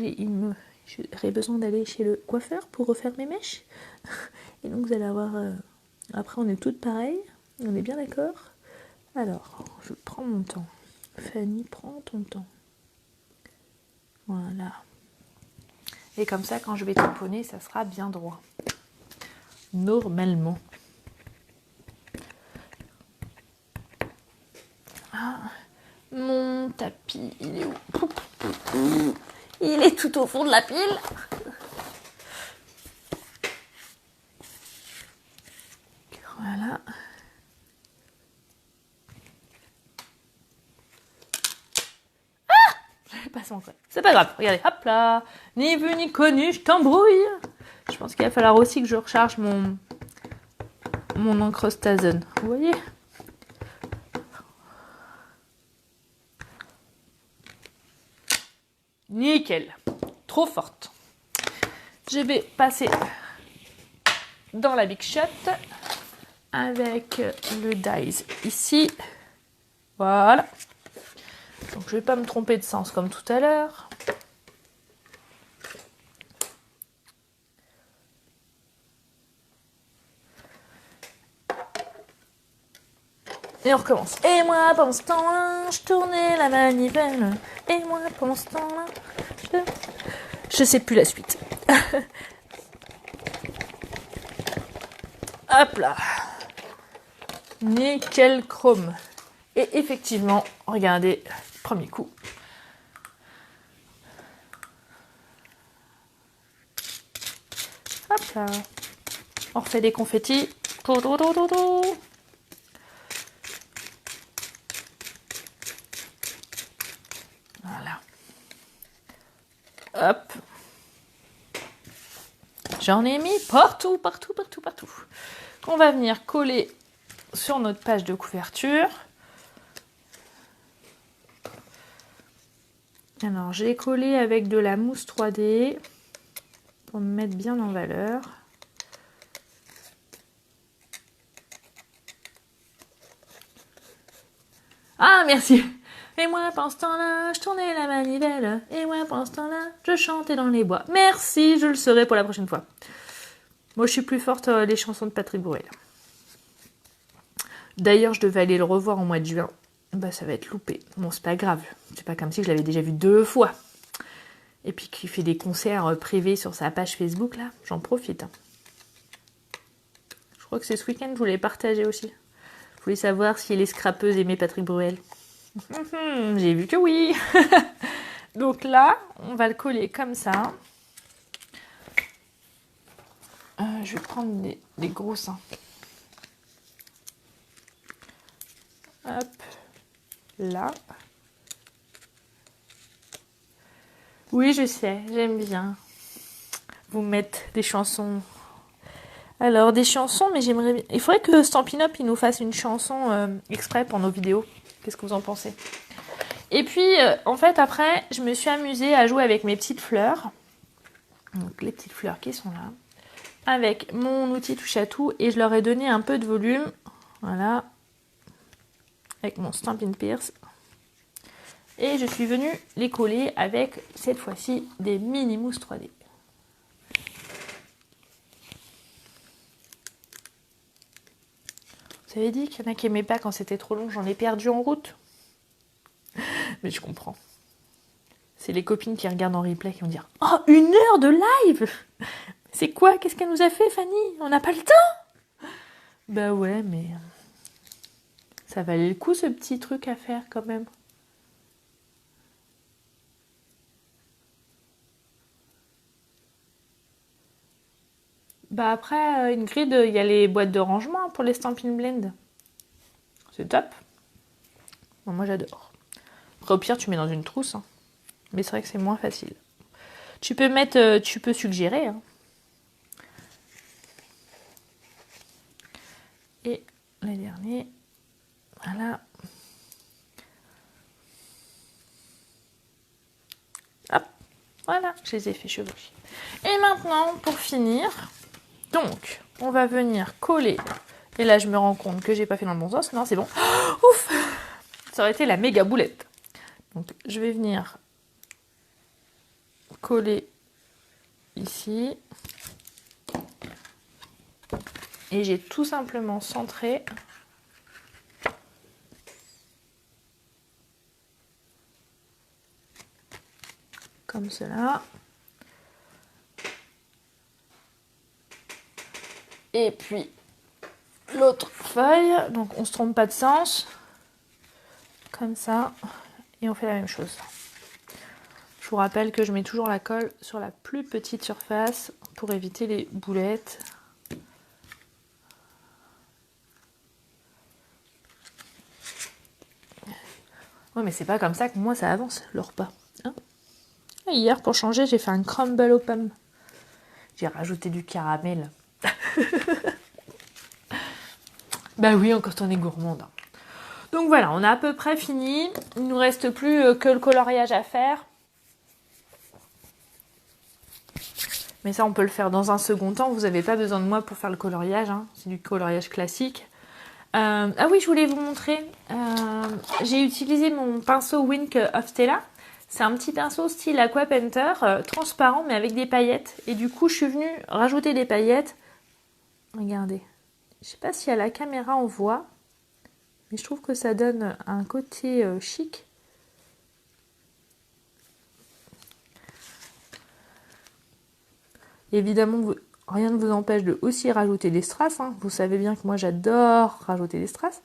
j'aurais besoin d'aller chez le coiffeur pour refaire mes mèches. Et donc vous allez avoir... Après on est toutes pareilles, on est bien d'accord. Alors, je prends mon temps. Fanny, prends ton temps. Voilà. Et comme ça, quand je vais tamponner, ça sera bien droit. Normalement. Ah, mon tapis, il est où? Il est tout au fond de la pile. Voilà. C'est pas grave, regardez, hop là, ni vu ni connu, je t'embrouille. Je pense qu'il va falloir aussi que je recharge mon encre Stazen, vous voyez? Nickel, trop forte. Je vais passer dans la Big Shot avec le dies ici. Voilà. Donc je vais pas me tromper de sens comme tout à l'heure. Et on recommence. Et moi pendant ce temps-là, je tournais la manivelle. Et moi pendant ce temps-là, je sais plus la suite. Hop là. Nickel chrome. Et effectivement, regardez, premier coup. Hop là. On refait des confettis. Voilà. Hop. J'en ai mis partout, partout, partout, partout. Qu'on va venir coller sur notre page de couverture. Alors, j'ai collé avec de la mousse 3D pour me mettre bien en valeur. Ah, merci. Et moi, pendant ce temps-là, je tournais la manivelle. Et moi, pendant ce temps-là, je chantais dans les bois. Merci, je le serai pour la prochaine fois. Moi, je suis plus forte les chansons de Patrick Bruel. D'ailleurs, je devais aller le revoir au mois de juin. Bah, ça va être loupé. Bon, c'est pas grave. C'est pas comme si je l'avais déjà vu 2 fois. Et puis qu'il fait des concerts privés sur sa page Facebook, là. J'en profite. Je crois que c'est ce week-end que je voulais partager aussi. Je voulais savoir si les scrapeuses aimaient Patrick Bruel. J'ai vu que oui. Donc là, on va le coller comme ça. Je vais prendre des gros seins. Hop, là. Oui, je sais, j'aime bien vous mettre des chansons. Alors, des chansons, mais j'aimerais bien... Il faudrait que Stampin' Up, il nous fasse une chanson exprès pour nos vidéos. Qu'est-ce que vous en pensez? Et puis, en fait, après, je me suis amusée à jouer avec mes petites fleurs. Donc, les petites fleurs qui sont là. Avec mon outil touche à tout. Et je leur ai donné un peu de volume. Voilà. Avec mon Stampin' Pierce. Et je suis venue les coller avec, cette fois-ci, des mini mousses 3D. Vous avez dit qu'il y en a qui n'aimaient pas quand c'était trop long, j'en ai perdu en route. Mais je comprends. C'est les copines qui regardent en replay qui vont dire « Oh, 1 heure de live! C'est quoi? Qu'est-ce qu'elle nous a fait, Fanny? On n'a pas le temps !» Bah ouais, mais... ça valait le coup, ce petit truc à faire, quand même. Bah après, Ingrid, il y a les boîtes de rangement pour les Stampin' Blend. C'est top. Bon, moi, j'adore. Après, au pire, tu mets dans une trousse. Hein. Mais c'est vrai que c'est moins facile. Tu peux mettre... tu peux suggérer. Hein. Et les derniers... Voilà. Hop. Voilà, je les ai fait chevaucher. Et maintenant, pour finir... Donc, on va venir coller. Et là, je me rends compte que j'ai pas fait dans le bon sens. Non, c'est bon. Oh, ouf! Ça aurait été la méga boulette. Donc, je vais venir coller ici. Et j'ai tout simplement centré. Comme cela. Et puis, l'autre feuille. Donc, on se trompe pas de sens. Comme ça. Et on fait la même chose. Je vous rappelle que je mets toujours la colle sur la plus petite surface pour éviter les boulettes. Ouais, mais c'est pas comme ça que moi ça avance, le repas. Hein. Hier, pour changer, j'ai fait un crumble aux pommes. J'ai rajouté du caramel. Bah oui, quand on est gourmande. Donc voilà, on a à peu près fini. Il ne nous reste plus que le coloriage à faire. Mais ça, on peut le faire dans un second temps. Vous n'avez pas besoin de moi pour faire le coloriage. Hein. C'est du coloriage classique. Ah oui, je voulais vous montrer. J'ai utilisé mon pinceau Wink of Stella. C'est un petit pinceau style Aqua Painter, transparent mais avec des paillettes. Et du coup, je suis venue rajouter des paillettes. Regardez. Je sais pas si à la caméra on voit. Mais je trouve que ça donne un côté chic. Évidemment, rien ne vous empêche de aussi rajouter des strass. Hein. Vous savez bien que moi j'adore rajouter des strass.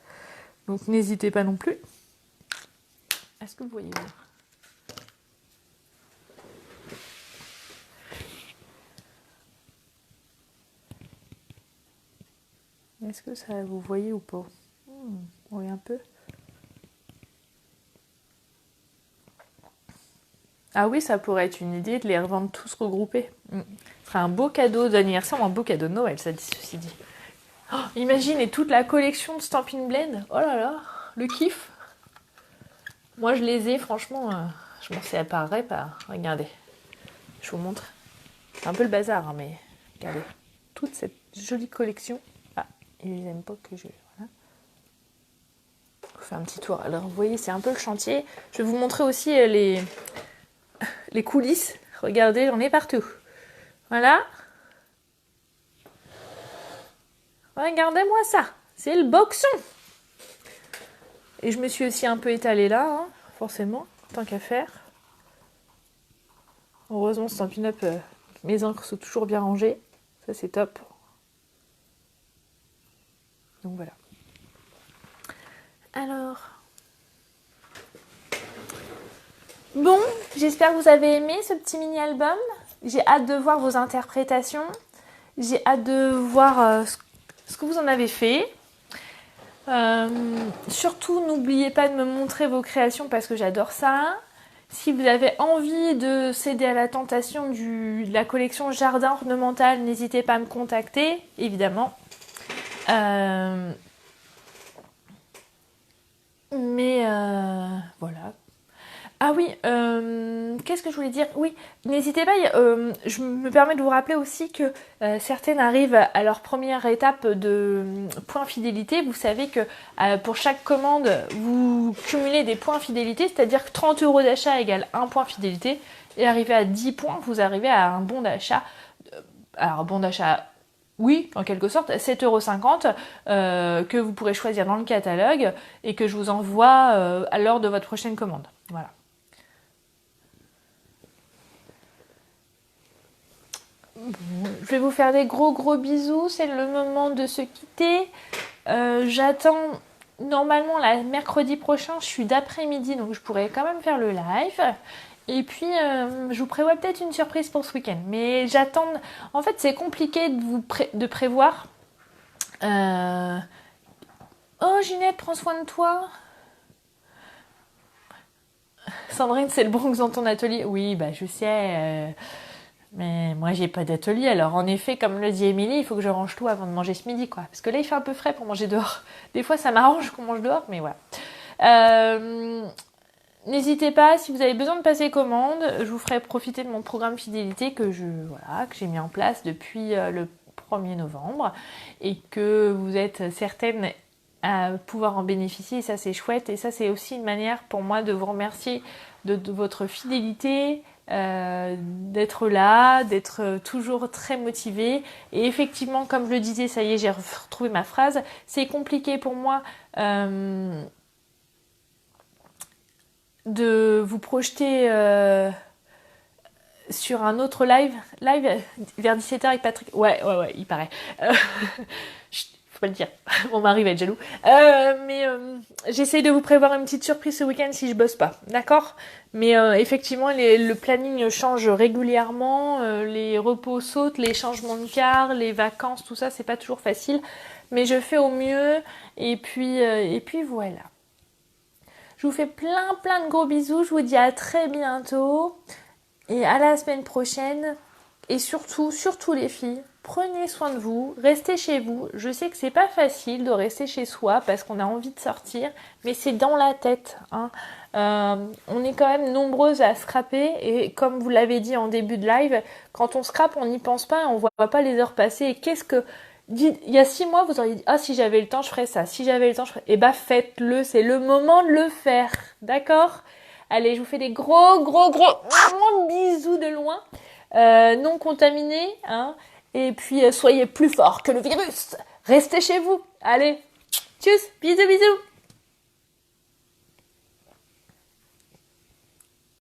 Donc n'hésitez pas non plus. Est-ce que vous voyez bien? Est-ce que ça vous voyez ou pas? Oui, un peu. Ah oui, ça pourrait être une idée de les revendre tous regroupés. Ce serait un beau cadeau d'anniversaire ou un beau cadeau de Noël, ça dit, ceci dit. Oh, imagine, et toute la collection de Stampin' Blend. Oh là là, le kiff. Moi, je les ai, franchement, je m'en séparerai pas. Regardez, je vous montre. C'est un peu le bazar, hein, mais regardez. Toute cette jolie collection. Ah, ils n'aiment pas que je... Voilà. Je vous fais un petit tour. Alors, vous voyez, c'est un peu le chantier. Je vais vous montrer aussi les coulisses. Regardez, j'en ai partout. Voilà. Regardez-moi ça. C'est le boxon. Et je me suis aussi un peu étalée là, hein, forcément, tant qu'à faire. Heureusement, Stampin' Up, mes encres sont toujours bien rangées. Ça, c'est top. Donc voilà. Alors... Bon, j'espère que vous avez aimé ce petit mini-album. J'ai hâte de voir vos interprétations. J'ai hâte de voir ce que vous en avez fait. Surtout, n'oubliez pas de me montrer vos créations parce que j'adore ça. Si vous avez envie de céder à la tentation de la collection Jardin Ornemental, n'hésitez pas à me contacter, évidemment. Mais voilà. Ah oui, qu'est-ce que je voulais dire? Oui, n'hésitez pas, je me permets de vous rappeler aussi que certaines arrivent à leur première étape de points fidélité. Vous savez que pour chaque commande, vous cumulez des points fidélité, c'est-à-dire que 30 € d'achat égale 1 point fidélité. Et arrivé à 10 points, vous arrivez à un bon d'achat. Alors, bon d'achat... Oui, en quelque sorte, 7,50 € que vous pourrez choisir dans le catalogue et que je vous envoie à l'heure de votre prochaine commande. Voilà. Je vais vous faire des gros bisous. C'est le moment de se quitter. J'attends normalement mercredi prochain. Je suis d'après-midi, donc je pourrais quand même faire le live. Et puis, je vous prévois peut-être une surprise pour ce week-end. Mais j'attends... En fait, c'est compliqué de prévoir. Oh, Ginette, prends soin de toi. Sandrine, c'est le Bronx dans ton atelier. Oui, bah je sais. Mais moi, j'ai pas d'atelier. Alors, en effet, comme le dit Émilie, il faut que je range tout avant de manger ce midi, quoi. Parce que là, il fait un peu frais pour manger dehors. Des fois, ça m'arrange qu'on mange dehors, mais voilà. N'hésitez pas, si vous avez besoin de passer commande, je vous ferai profiter de mon programme fidélité que j'ai mis en place depuis le 1er novembre et que vous êtes certaines à pouvoir en bénéficier. Et ça, c'est chouette. Et ça, c'est aussi une manière pour moi de vous remercier de votre fidélité, d'être là, d'être toujours très motivé. Et effectivement, comme je le disais, ça y est, j'ai retrouvé ma phrase, c'est compliqué pour moi de vous projeter sur un autre live vers 17h avec Patrick. Ouais, il paraît. Faut pas le dire, mon mari va être jaloux. Mais j'essaye de vous prévoir une petite surprise ce week-end si je bosse pas, d'accord? Mais effectivement, le planning change régulièrement, les repos sautent, les changements de quart, les vacances, tout ça, c'est pas toujours facile. Mais je fais au mieux, et puis voilà. Je vous fais plein de gros bisous, je vous dis à très bientôt, et à la semaine prochaine. Et surtout les filles, prenez soin de vous, restez chez vous. Je sais que c'est pas facile de rester chez soi parce qu'on a envie de sortir, mais c'est dans la tête, hein. On est quand même nombreuses à scraper et comme vous l'avez dit en début de live, quand on scrape, on n'y pense pas, on voit pas les heures passer. Et il y a 6 mois, vous auriez dit « Ah, si j'avais le temps, je ferais ça. Si j'avais le temps, je ferais... » Eh ben, faites-le, c'est le moment de le faire, d'accord? Allez, je vous fais des gros bisous de loin. Non contaminés, hein, et puis soyez plus forts que le virus. Restez chez vous. Allez, tchuss, bisous.